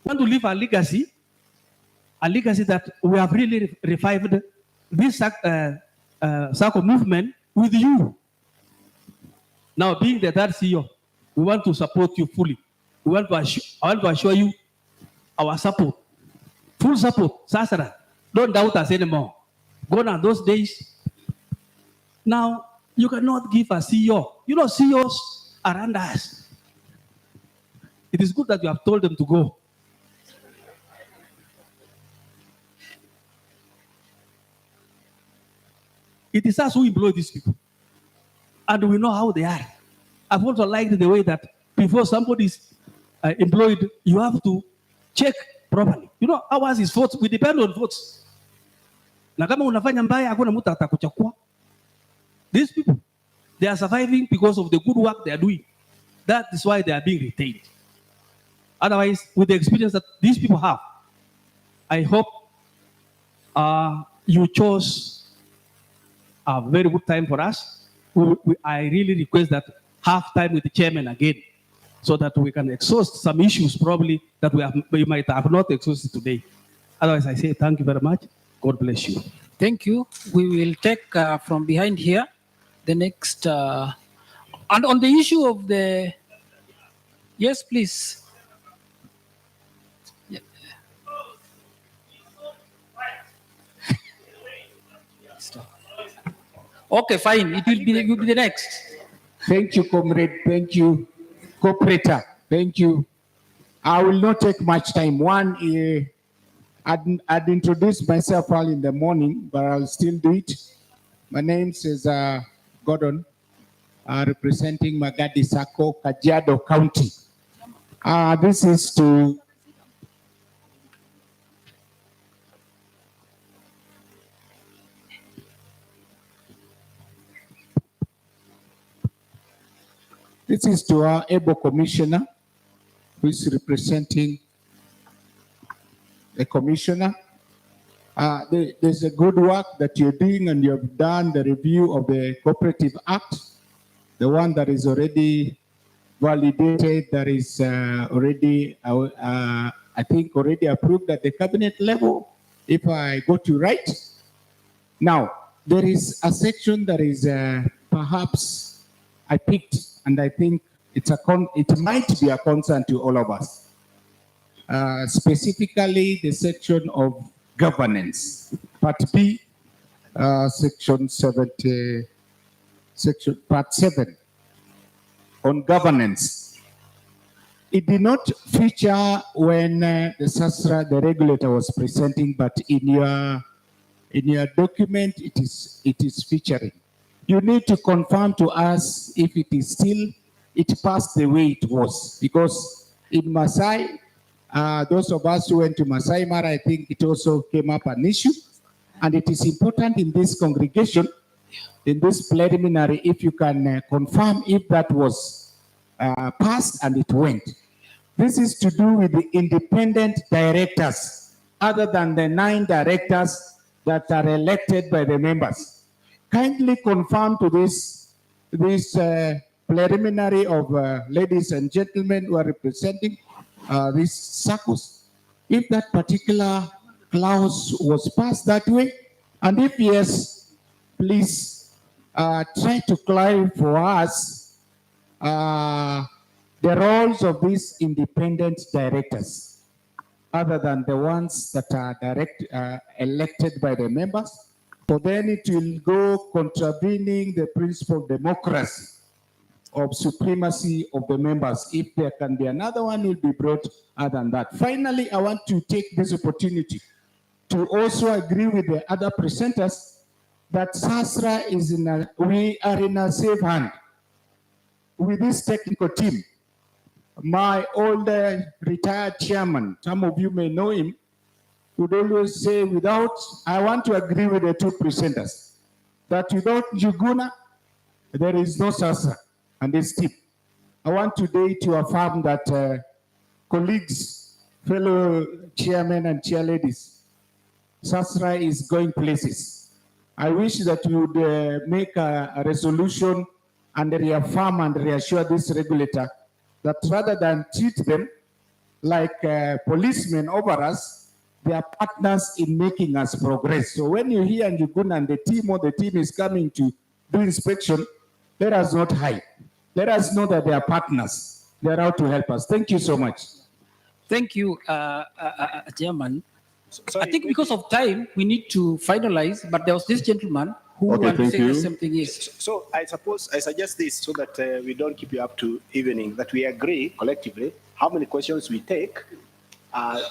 want to leave a legacy that we have really revived this Sacco movement with you. Now, being the third CEO, we want to support you fully. I want to assure you our support, full support. Sasra, don't doubt us anymore. Gone are those days. Now, you cannot give a CEO. CEOs are under us. It is good that you have told them to go. It is us who employ these people. And we know how they are. I've also liked the way that before somebody is employed, you have to check properly. Ours is votes. We depend on votes. Na kama unafanya mbaya, hakuna mtu atakuchukua. These people, they are surviving because of the good work they are doing. That is why they are being retained. Otherwise, with the experience that these people have, I hope you chose a very good time for us. I really request that have time with the chairman again so that we can exhaust some issues probably that we might have not exhausted today. Otherwise, I say thank you very much. God bless you. Thank you. We will take from behind here the next. And on the issue of the. Yes, please. Yeah. Okay, fine. It will be the next. Thank you, comrade. Thank you, cooperator. Thank you. I will not take much time. One, I'd introduced myself early in the morning, but I'll still do it. My name is Gordon. representing Magadi Sacco, Kajiado County. This is to our able commissioner who is representing the commissioner. There's a good work that you're doing, and you have done the review of the Cooperative Act, the one that is already validated, that is already, I think, already approved at the cabinet level, if I got you right. Now, there is a section that is perhaps I picked, and I think it might be a concern to all of us. Specifically, the section of governance, Part B, Section 70, Part 7, on governance. It did not feature when the SASRA, the regulator, was presenting, but in your document, it is featuring. You need to confirm to us if it passed the way it was, because in Masai, those of us who went to Masai Mara, I think it also came up an issue, and it is important in this congregation, in this preliminary, if you can confirm if that was passed and it went. This is to do with the independent directors, other than the 9 directors that are elected by the members. Kindly confirm to this preliminary of ladies and gentlemen who are representing these Saccos, if that particular clause was passed that way, and if yes, please try to clarify for us the roles of these independent directors, other than the ones that are elected by the members. For then it will go contravening the principle of democracy, of supremacy of the members. If there can be another one, will be brought other than that. Finally, I want to take this opportunity to also agree with the other presenters that SASRA we are in a safe hand with this technical team. My old retired chairman, some of you may know him, would always say, I want to agree with the 2 presenters, that without Njuguna, there is no SASRA and this team. I want today to affirm that colleagues, fellow chairmen and chairladies, SASRA is going places. I wish that you would make a resolution and reaffirm and reassure this regulator that rather than treat them like policemen over us, they are partners in making us progress. So when you hear Njuguna and the team is coming to do inspection, let us not hide. Let us know that they are partners. They are out to help us. Thank you so much. Thank you, Chairman. I think because of time, we need to finalize, but there was this gentleman who wanted to say the same thing. Yes. So I suggest this so that we don't keep you up to evening, that we agree collectively how many questions we take,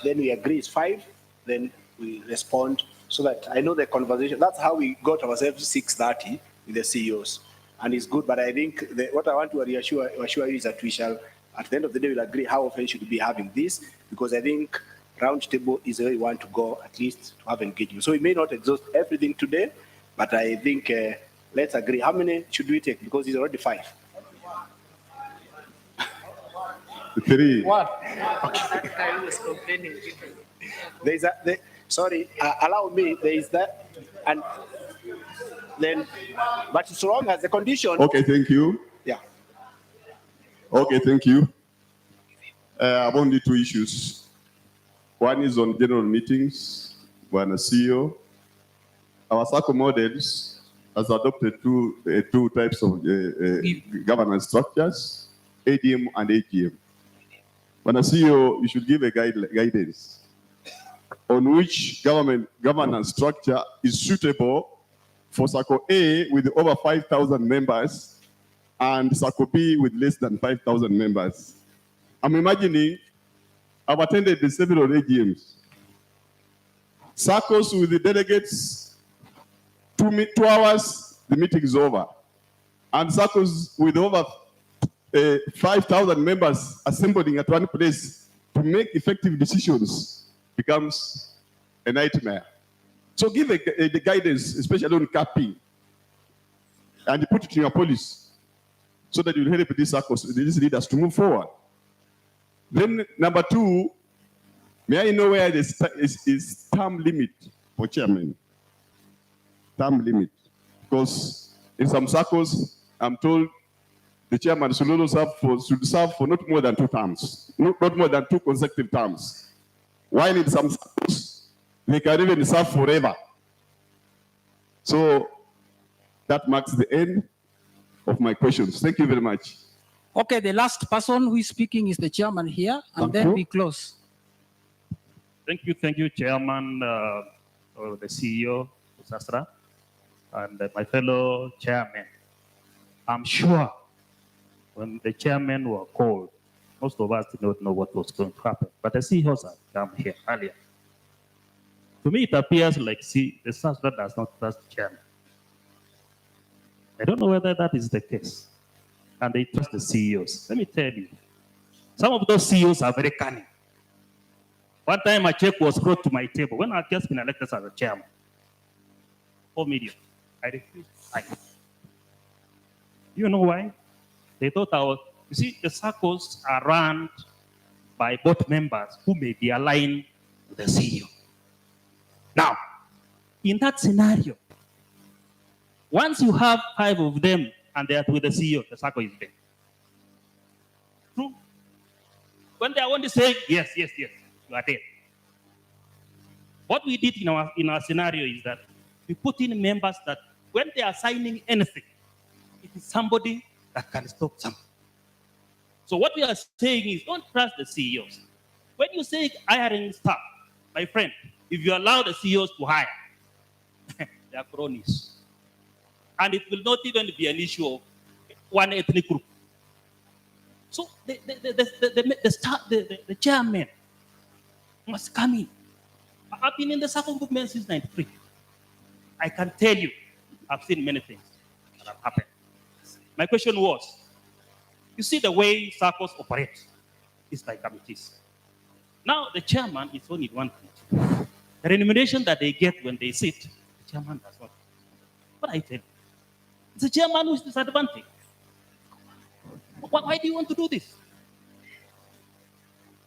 then we agree it's 5, then we respond, so that I know the conversation. That's how we got ourselves 6:30 with the CEOs, and it's good. But I think what I want to assure you is that we shall, at the end of the day, we'll agree how often should we be having this, because I think round table is where we want to go, at least to have engagement. So we may not exhaust everything today, but I think let's agree. How many should we take? Because it's already 5. 3. What? Okay. That guy was complaining. There's sorry, allow me. There is that, and then, but as long as the condition. Okay, thank you. Yeah. Okay, thank you. I have only 2 issues. One is on general meetings. One CEO. Our Sacco models has adopted two types of governance structures, ADM and AGM. When a CEO, you should give a guidance on which governance structure is suitable for Sacco A with over 5,000 members and Sacco B with less than 5,000 members. I'm imagining, I've attended the several AGMs. Saccos with the delegates, 2 hours, the meeting is over. and Saccos with over 5,000 members assembling at one place to make effective decisions becomes a nightmare. So give the guidance, especially on capping, and put it in your policy so that you'll help these Saccos, these leaders to move forward. Then number two, may I know where is term limit for chairman? Term limit. Because in some Saccos, I'm told the chairman should serve for not more than 2 terms, not more than 2 consecutive terms. While in some Saccos, they can even serve forever. So that marks the end of my questions. Thank you very much. Okay, the last person who is speaking is the chairman here, and then we close. Thank you, Chairman, or the CEO, Sasra, and my fellow chairmen. I'm sure when the chairmen were called, most of us did not know what was going to happen, but the CEOs have come here earlier. To me, it appears like the Sasra does not trust the chairman. I don't know whether that is the case. And they trust the CEOs. Let me tell you, some of those CEOs are very cunning. One time a check was brought to my table when I had just been elected as a chairman. 4 million. I refused to sign. You know why? They thought you see, the Saccos are run by board members who may be aligned with the CEO. Now, in that scenario, once you have 5 of them and they are with the CEO, the Sacco is dead. True. When they are only saying, yes, you are dead. What we did in our scenario is that we put in members that when they are signing anything, it is somebody that can stop something. So what we are saying is don't trust the CEOs. When you say hiring staff, my friend, if you allow the CEOs to hire, they are cronies. And it will not even be an issue of one ethnic group. So the chairman must come in. I've been in the Sacco movement since 1993. I can tell you, I've seen many things that have happened. My question was, you see the way Saccos operate is by committees. Now the chairman is only one committee. The remuneration that they get when they sit, the chairman does not. But I tell you, it's the chairman who is disadvantaged. Why do you want to do this?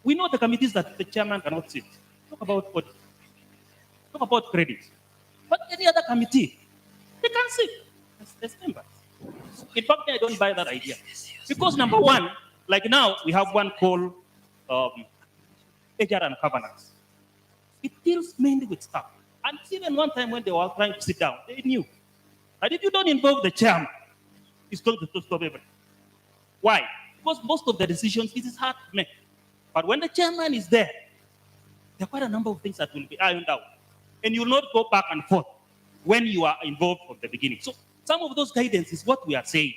We know the committees that the chairman cannot sit. Talk about audit. Talk about credit. But any other committee, they can sit as members. In fact, I don't buy that idea. Because number one, like now, we have one called HR and governance. It deals mainly with staff. And even one time when they were trying to sit down, they knew that if you don't involve the chairman, it's going to stop everything. Why? Because most of the decisions, it is hard to make. But when the chairman is there, there are quite a number of things that will be ironed out. And you will not go back and forth when you are involved from the beginning. So some of those guidance is what we are saying.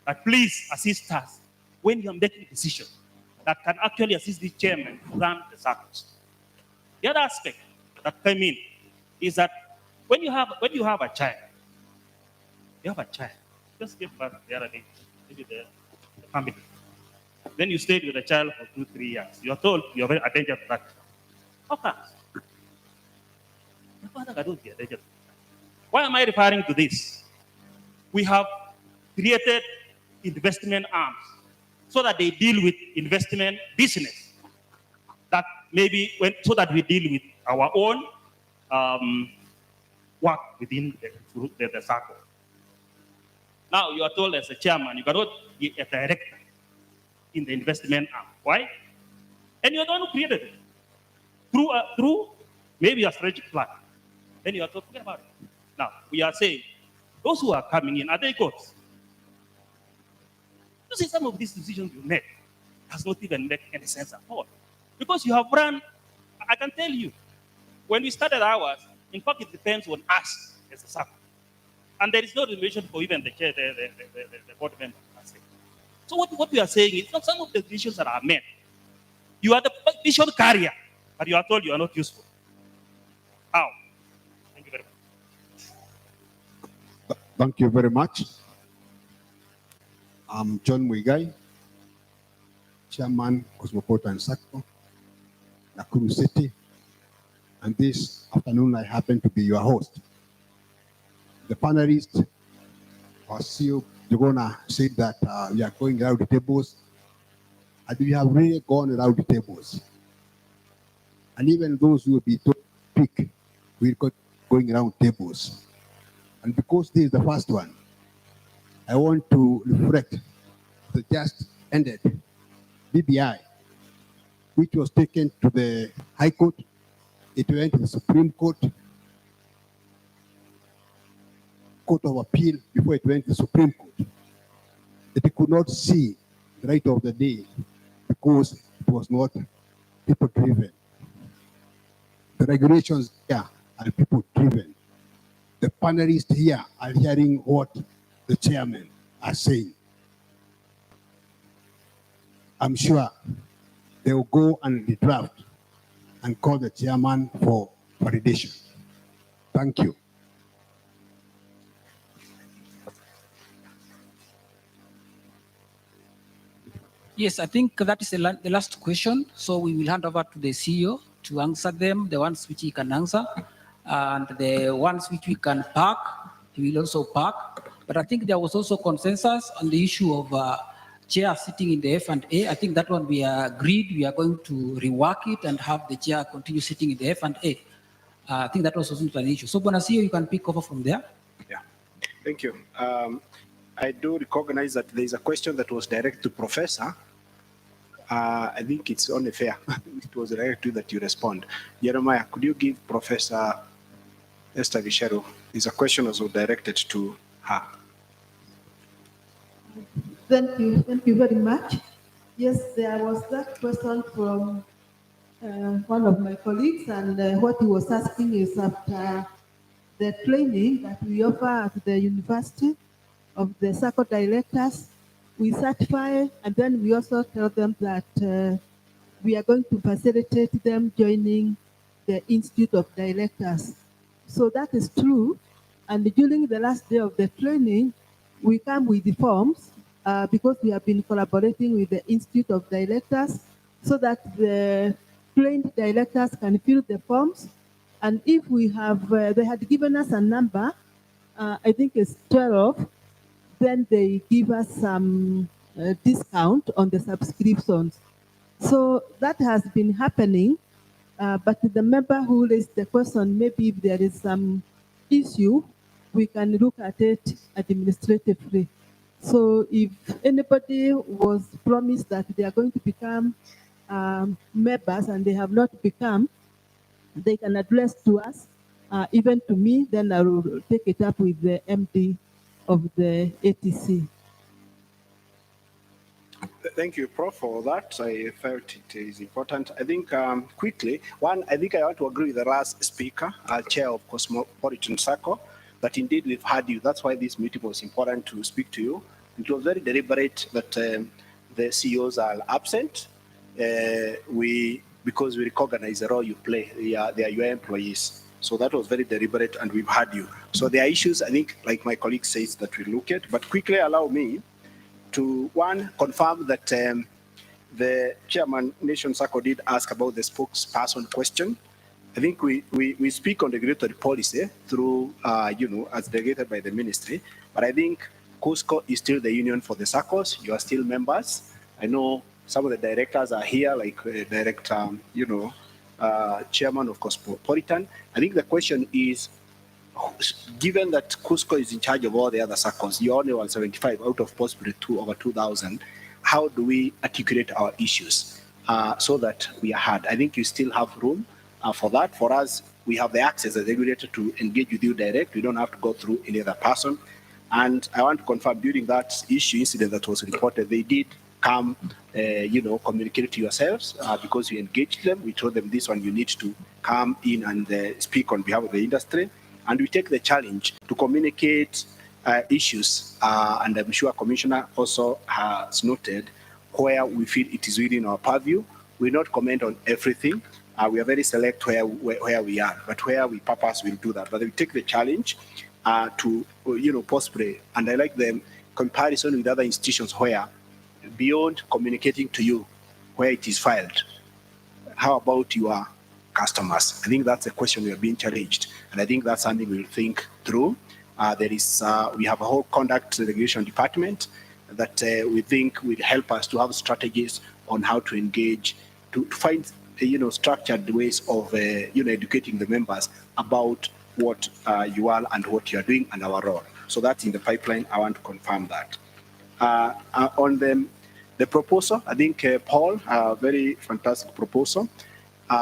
That please assist us when you are making decisions that can actually assist the chairman to run the Saccos. The other aspect that came in is that when you have a child, just give birth the other day, maybe the family. Then you stayed with the child for 2-3 years. You are told you are very a danger to that. How come? The father cannot be a danger. Why am I referring to this? We have created investment arms so that they deal with investment business. That maybe so that we deal with our own work within the Sacco. Now you are told as a chairman, you cannot be a director in the investment arm. Why? And you're the one who created it. Through maybe a strategic plan. Then you are talking about it. Now, we are saying, those who are coming in, are they good? You see, some of these decisions you make does not even make any sense at all. Because you have run, I can tell you, when we started ours, in fact, it depends on us as a Sacco. And there is no remuneration for even the chair, the board member. So what we are saying is, not some of the decisions that are made. You are the vision carrier, but you are told you are not useful. How? Thank you very much. Thank you very much. I'm John Muigai, Chairman, Cosmopolitan Sacco, Nakuru City, and this afternoon I happen to be your host. The panelists, our CEO, Jogona, said that we are going around the tables, and we have really gone around the tables. And even those who will be told to pick, we're going around tables. And because this is the first one, I want to reflect the just ended BBI, which was taken to the High Court. It went to the Supreme Court, Court of Appeal, before it went to the Supreme Court. It could not see the light of the day because it was not people-driven. The regulations here are people-driven. The panelists here are hearing what the chairmen are saying. I'm sure they will go and redraft and call the chairman for validation. Thank you. Yes, I think that is the last question. So we will hand over to the CEO to answer them, the ones which he can answer, and the ones which we can park, he will also park. But I think there was also consensus on the issue of chair sitting in the F&A. I think that one we agreed we are going to rework it and have the chair continue sitting in the F&A. I think that was also an issue. So, Bona CEO, you can pick over from there. Yeah, thank you. I do recognize that there is a question that was directed to Professor. I think it's only fair. It was directed to you that you respond. Jeremiah, could you give Professor Esther Gishero? There's a question also directed to her. Thank you very much. Yes, there was that question from one of my colleagues, and what he was asking is after the training that we offer at the University of the Sacco directors, we certify, and then we also tell them that we are going to facilitate them joining the Institute of Directors. So that is true. And during the last day of the training, we come with the forms because we have been collaborating with the Institute of Directors so that the trained directors can fill the forms. And if we have, they had given us a number, I think it's 12, then they give us some discount on the subscriptions. So that has been happening, but the member who raised the question, maybe if there is some issue, we can look at it administratively. So if anybody was promised that they are going to become members and they have not become, they can address to us, even to me, then I will take it up with the MD of the ATC. Thank you, Prof, for that. I felt it is important. I think quickly, one, I think I want to agree with the last speaker, Chair of Cosmopolitan Sacco, that indeed we've had you. That's why this meeting was important to speak to you. It was very deliberate that the CEOs are absent. Because we recognize the role you play. They are your employees. So that was very deliberate, and we've had you. So there are issues, I think, like my colleague says, that we look at. But quickly allow me to, one, confirm that the chairman, Nation Sacco, did ask about the spokesperson question. I think we speak on regulatory policy through, as delegated by the ministry. But I think COSCO is still the union for the Saccos. You are still members. I know some of the directors are here, like chairman of Cosmopolitan. I think the question is, given that Cusco is in charge of all the other Saccos, you're only 175 out of possibly over 2,000, how do we articulate our issues so that we are heard? I think you still have room for that. For us, we have the access as a regulator to engage with you direct. We don't have to go through any other person. And I want to confirm during that incident that was reported, they did come, communicate to yourselves because we engaged them. We told them this one, you need to come in and speak on behalf of the industry. And we take the challenge to communicate issues. And I'm sure Commissioner also has noted where we feel it is within our purview. We not comment on everything. We are very select where we are, but where we purpose, we'll do that. But we take the challenge to, possibly, and I like them, comparison with other institutions where, beyond communicating to you where it is filed, how about your customers? I think that's a question we are being challenged, and I think that's something we'll think through. We have a whole conduct regulation department that we think will help us to have strategies on how to engage, to find structured ways of educating the members about what you are and what you are doing and our role. So that's in the pipeline. I want to confirm that. On the proposal, I think Paul, a very fantastic proposal,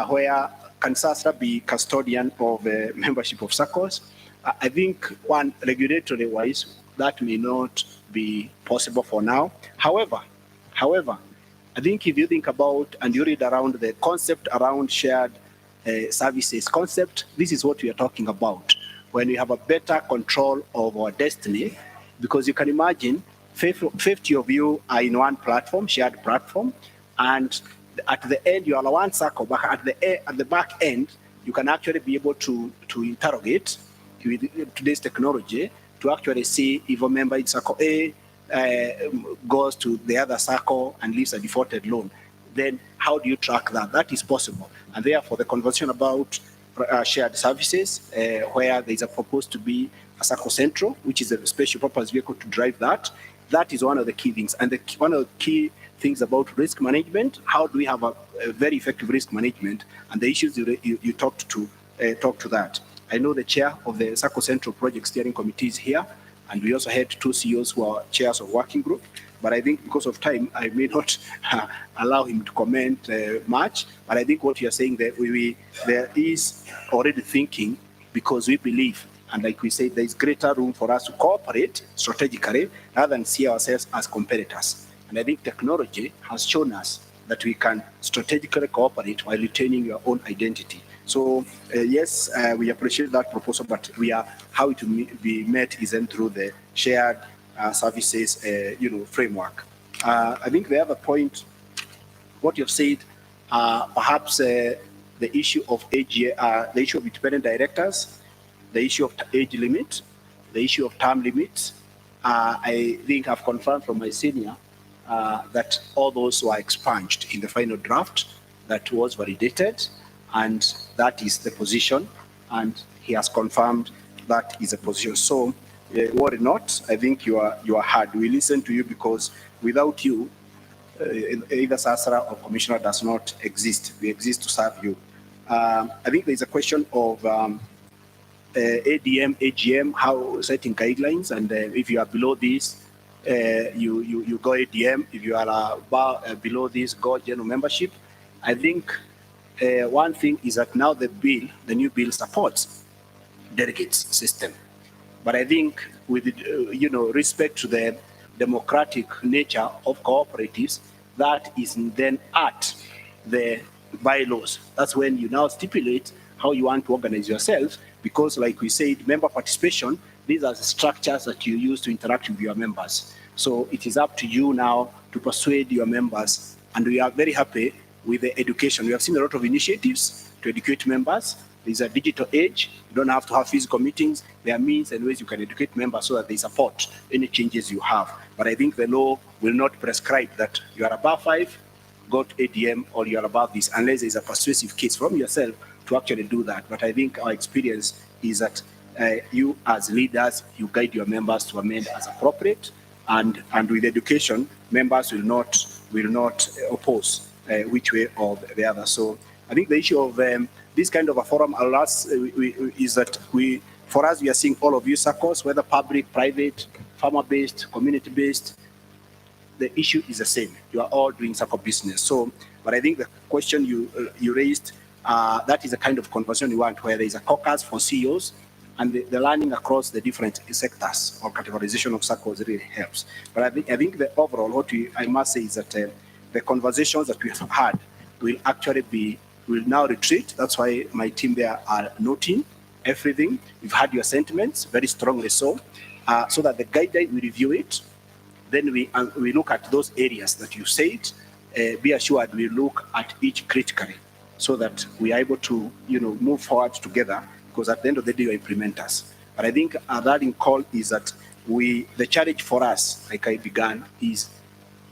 where can SASRA be custodian of membership of Saccos? I think one, regulatory wise, that may not be possible for now. However, I think if you think about and you read around the concept around shared services concept, this is what we are talking about. When we have a better control of our destiny, because you can imagine 50 of you are in one platform, shared platform, and at the end you are one circle, but at the back end, you can actually be able to interrogate with today's technology to actually see if a member in Sacco A goes to the other Sacco and leaves a defaulted loan. Then how do you track that? That is possible. And therefore, the conversation about shared services, where there is a proposed to be a Sacco Central, which is a special purpose vehicle to drive that, that is one of the key things. And one of the key things about risk management, how do we have a very effective risk management, and the issues you talked to that. I know the chair of the Sacco Central Project Steering Committee is here, and we also had two CEOs who are chairs of working group. But I think because of time, I may not allow him to comment much. But I think what you are saying that there is already thinking, because we believe, and like we said, there is greater room for us to cooperate strategically rather than see ourselves as competitors. And I think technology has shown us that we can strategically cooperate while retaining your own identity. So yes, we appreciate that proposal, but how it will be met is then through the shared services, framework. I think the other point, what you've said, perhaps the issue of age, the issue of independent directors, the issue of age limit, the issue of term limits. I think I've confirmed from my senior that all those were expunged in the final draft that was validated, and that is the position, and he has confirmed that is a position. So worry not, I think you are hard. We listen to you because without you, either SASRA or Commissioner does not exist. We exist to serve you. I think there's a question of ADM, AGM, how setting guidelines, and if you are below this, you go ADM. If you are below this, go general membership. I think one thing is that now the new bill supports delegates system. But I think with respect to the democratic nature of cooperatives, that is then at the bylaws. That's when you now stipulate how you want to organize yourself, because like we said, member participation, these are the structures that you use to interact with your members. So it is up to you now to persuade your members, and we are very happy with the education. We have seen a lot of initiatives to educate members. There's a digital age. You don't have to have physical meetings. There are means and ways you can educate members so that they support any changes you have. But I think the law will not prescribe that you are above 5, go to ADM, or you are above this, unless there's a persuasive case from yourself to actually do that. But I think our experience is that you as leaders, you guide your members to amend as appropriate, and with education, members will not oppose which way or the other. So I think the issue of this kind of a forum alas is that for us, we are seeing all of you Saccos, whether public, private, farmer-based, community-based, the issue is the same. You are all doing Sacco business. So, but I think the question you raised, that is the kind of conversation you want, where there is a caucus for CEOs, and the learning across the different sectors or categorization of Saccos really helps. But I think the overall, I must say is that the conversations that we have had will now retreat. That's why my team there are noting everything. We've had your sentiments very strongly so that the guideline, we review it. Then we look at those areas that you said. Be assured we look at each critically so that we are able to move forward together, because at the end of the day, you are implementers. But I think our rallying call is that the challenge for us, like I began, is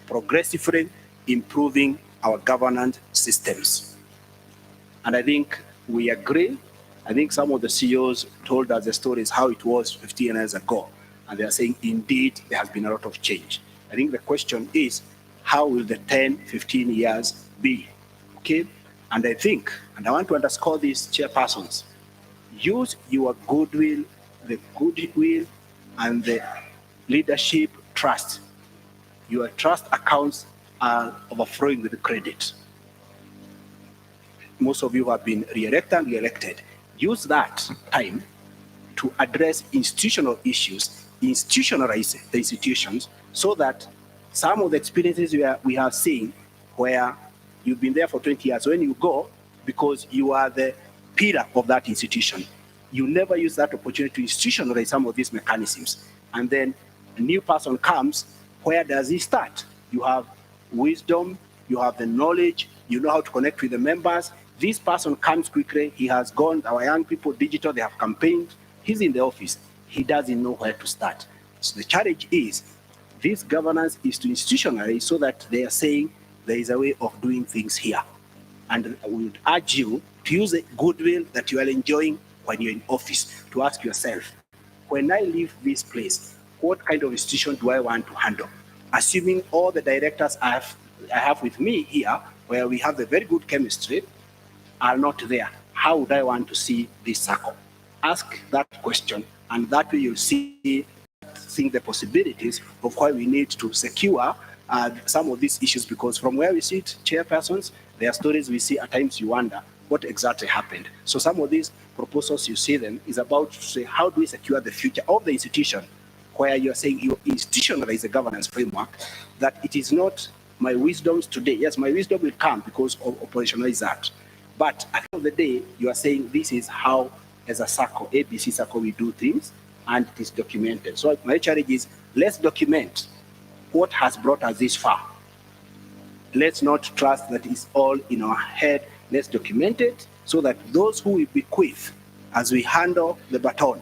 progressively improving our governance systems. And I think we agree. I think some of the CEOs told us the stories how it was 15 years ago. And they are saying, indeed, there has been a lot of change. I think the question is, how will the 10, 15 years be? Okay? And I think, and I want to underscore these chairpersons, use your goodwill, the goodwill, and the leadership trust. Your trust accounts are overflowing with credit. Most of you have been re-elected and re-elected. Use that time to address institutional issues, institutionalize the institutions, so that some of the experiences we have seen where you've been there for 20 years, when you go, because you are the pillar of that institution, you never use that opportunity to institutionalize some of these mechanisms. And then a new person comes, where does he start? You have wisdom, you have the knowledge, you know how to connect with the members. This person comes quickly, he has gone, our young people, digital, they have campaigned, he's in the office, he doesn't know where to start. So the challenge is, this governance is to institutionalize so that they are saying there is a way of doing things here. And I would urge you to use the goodwill that you are enjoying when you're in office to ask yourself, when I leave this place, what kind of institution do I want to handle? Assuming all the directors I have with me here, where we have the very good chemistry, are not there, how would I want to see this circle? Ask that question, and that way you'll see the possibilities of why we need to secure some of these issues, because from where we sit, chairpersons, there are stories we see at times you wonder what exactly happened. So some of these proposals you see them is about to say, how do we secure the future of the institution, where you're saying you institutionalize the governance framework, that it is not my wisdoms today. Yes, my wisdom will come because of operationalize that. But at the end of the day, you are saying this is how, as a Sacco, ABC Sacco, we do things, and it is documented. So my challenge is, let's document what has brought us this far. Let's not trust that it's all in our head. Let's document it so that those who we bequeath, as we handle the baton,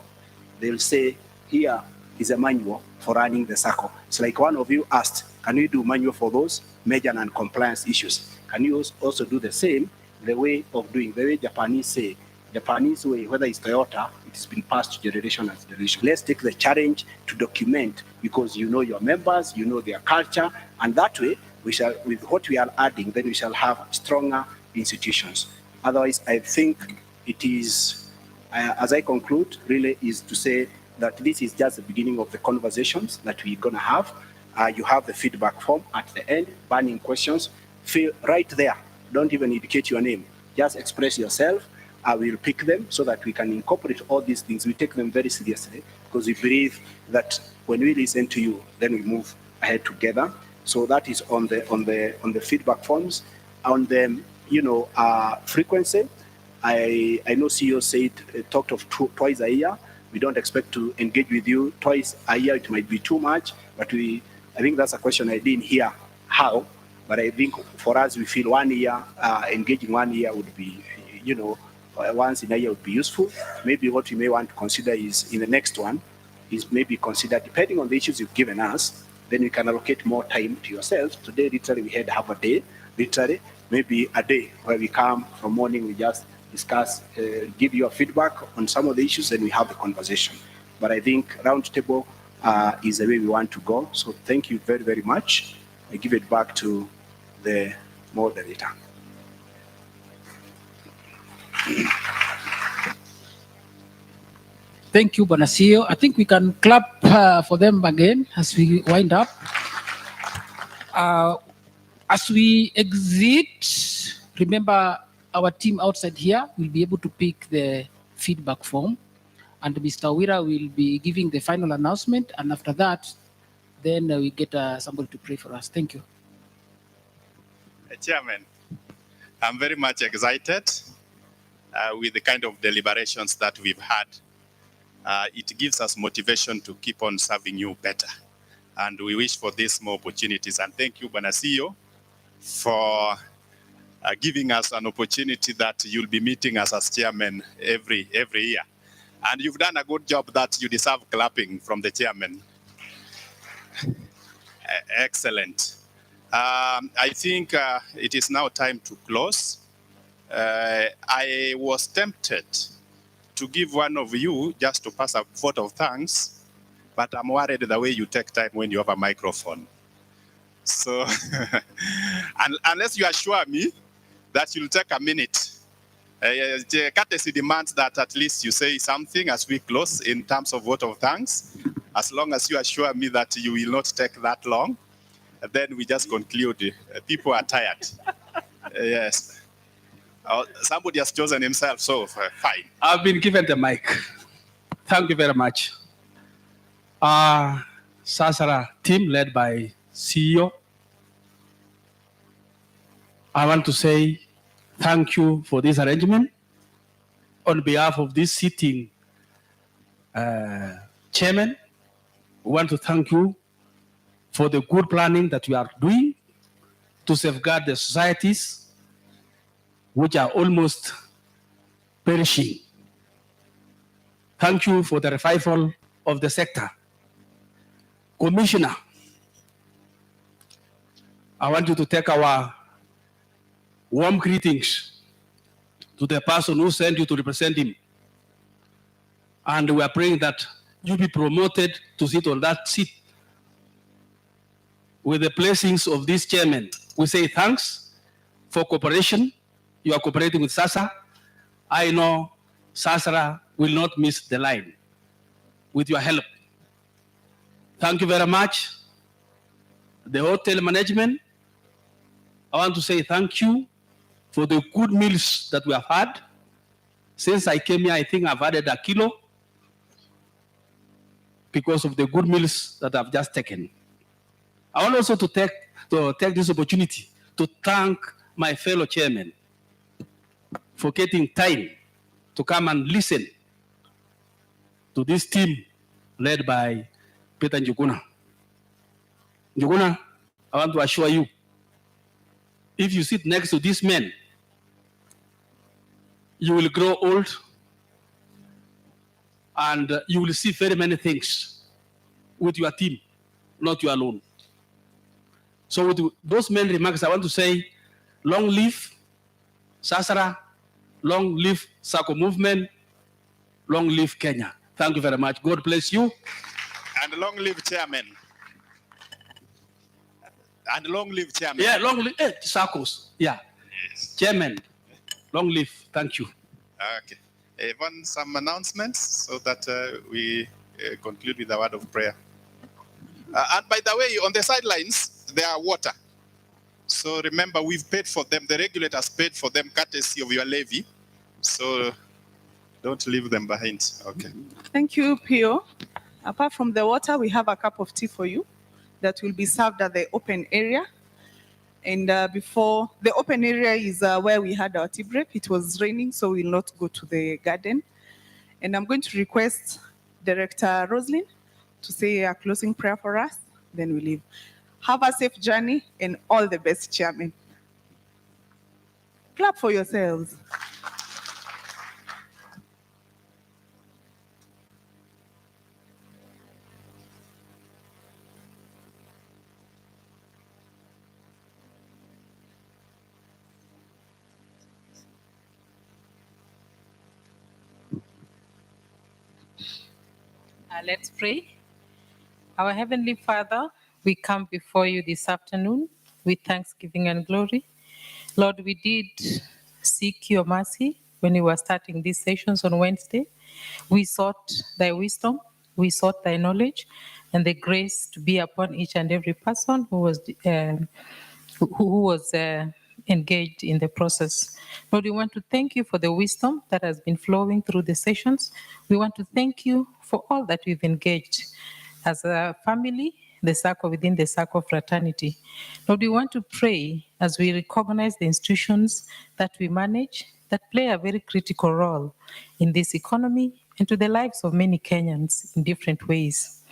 they'll say, here is a manual for running the Sacco. It's like one of you asked, can we do manual for those major non-compliance issues? Can you also do the same, the way of doing, the way Japanese say, Japanese way, whether it's Toyota, it's been passed generation after generation. Let's take the challenge to document, because you know your members, you know their culture, and that way, we shall, with what we are adding, then we shall have stronger institutions. Otherwise, I think it is, as I conclude, really is to say that this is just the beginning of the conversations that we're going to have. You have the feedback form at the end, burning questions. Feel right there. Don't even indicate your name. Just express yourself. I will pick them so that we can incorporate all these things. We take them very seriously because we believe that when we listen to you, then we move ahead together. So that is on the feedback forms. On the frequency, I know CEO said talked of twice a year. We don't expect to engage with you twice a year. It might be too much, but I think that's a question I didn't hear how. But I think for us, we feel 1 year, engaging 1 year would be, once in a year would be useful. Maybe what we may want to consider is in the next one is maybe consider, depending on the issues you've given us, then we can allocate more time to yourselves. Today, literally, we had half a day, literally, maybe a day where we come from morning, we just discuss, give you a feedback on some of the issues, and we have the conversation. But I think roundtable is the way we want to go. So thank you very, very much. I give it back to the moderator. Thank you, Bonasio. I think we can clap for them again as we wind up. As we exit, remember our team outside here will be able to pick the feedback form, and Mr. Wira will be giving the final announcement. And after that, then we get somebody to pray for us. Thank you. Chairman, I'm very much excited with the kind of deliberations that we've had. It gives us motivation to keep on serving you better. And we wish for these more opportunities. And thank you, Bonasio, for giving us an opportunity that you'll be meeting us as chairman every year. And you've done a good job that you deserve clapping from the chairman. Excellent. I think it is now time to close. I was tempted to give one of you just to pass a vote of thanks, but I'm worried the way you take time when you have a microphone. So, unless you assure me that you'll take a minute, the courtesy demands that at least you say something as we close in terms of vote of thanks. As long as you assure me that you will not take that long, then we just conclude. People are tired. Yes. Somebody has chosen himself, so fine. I've been given the mic. Thank you very much. Sasara team led by CEO. I want to say thank you for this arrangement. On behalf of this sitting chairman, we want to thank you for the good planning that you are doing to safeguard the societies which are almost perishing. Thank you for the revival of the sector. Commissioner, I want you to take our warm greetings to the person who sent you to represent him. And we are praying that you be promoted to sit on that seat. With the blessings of this chairman, we say thanks for cooperation. You are cooperating with SASA. I know SASA will not miss the line with your help. Thank you very much. The hotel management, I want to say thank you for the good meals that we have had. Since I came here, I think I've added a kilo because of the good meals that I've just taken. I want also to take this opportunity to thank my fellow chairmen for getting time to come and listen to this team led by Peter Njuguna. Njuguna, I want to assure you, if you sit next to this man, you will grow old and you will see very many things with your team, not you alone. So with those main remarks, I want to say, long live Sasara, long live Sacco movement, long live Kenya. Thank you very much. God bless you. And long live chairman. And long live chairman. Yeah, long live Saccos. Yeah. Yes. Chairman, long live. Thank you. Okay. Even some announcements so that we conclude with a word of prayer. And by the way, on the sidelines, there are water. So remember, we've paid for them. The regulators paid for them courtesy of your levy. So don't leave them behind. Okay. Thank you, Pio. Apart from the water, we have a cup of tea for you that will be served at the open area. And before, the open area is where we had our tea break. It was raining, so we'll not go to the garden. And I'm going to request Director Roslyn to say a closing prayer for us, then we leave. Have a safe journey and all the best, Chairman. Clap for yourselves. Let's pray. Our Heavenly Father, we come before you this afternoon with thanksgiving and glory. Lord, we did seek your mercy when we were starting these sessions on Wednesday. We sought thy wisdom, we sought thy knowledge, and the grace to be upon each and every person who was engaged in the process. Lord, we want to thank you for the wisdom that has been flowing through the sessions. We want to thank you for all that we've engaged as a family, the Sacco within the Sacco fraternity. Lord, we want to pray as we recognize the institutions that we manage that play a very critical role in this economy and to the lives of many Kenyans in different ways.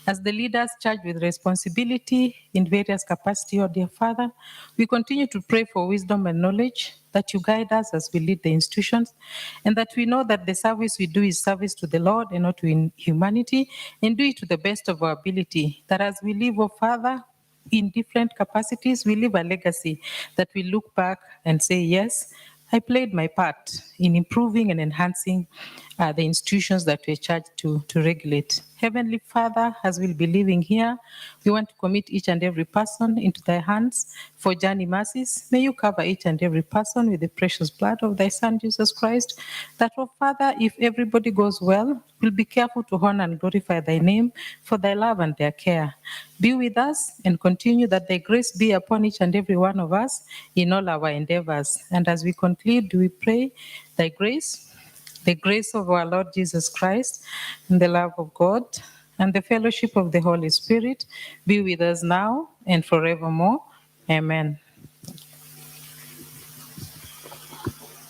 As the leaders charged with responsibility in various capacity, O dear Father, we continue to pray for wisdom and knowledge, that you guide us as we lead the institutions, and that we know that the service we do is service to the Lord and not to humanity, and do it to the best of our ability, that as we live, O Father, in different capacities, we leave a legacy that we look back and say, yes, I played my part in improving and enhancing the institutions that we're charged to regulate. Heavenly Father, as we'll be living here, we want to commit each and every person into thy hands for journey mercies. May you cover each and every person with the precious blood of thy Son, Jesus Christ, that, oh Father, if everybody goes well, we'll be careful to honor and glorify thy name for thy love and their care. Be with us and continue that thy grace be upon each and every one of us in all our endeavors. And as we conclude, we pray thy grace, the grace of our Lord Jesus Christ, and the love of God, and the fellowship of the Holy Spirit be with us now and forevermore. Amen.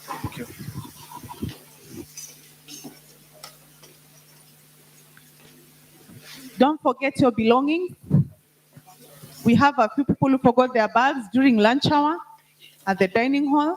Thank you. Don't forget your belongings. We have a few people who forgot their bags during lunch hour at the dining hall.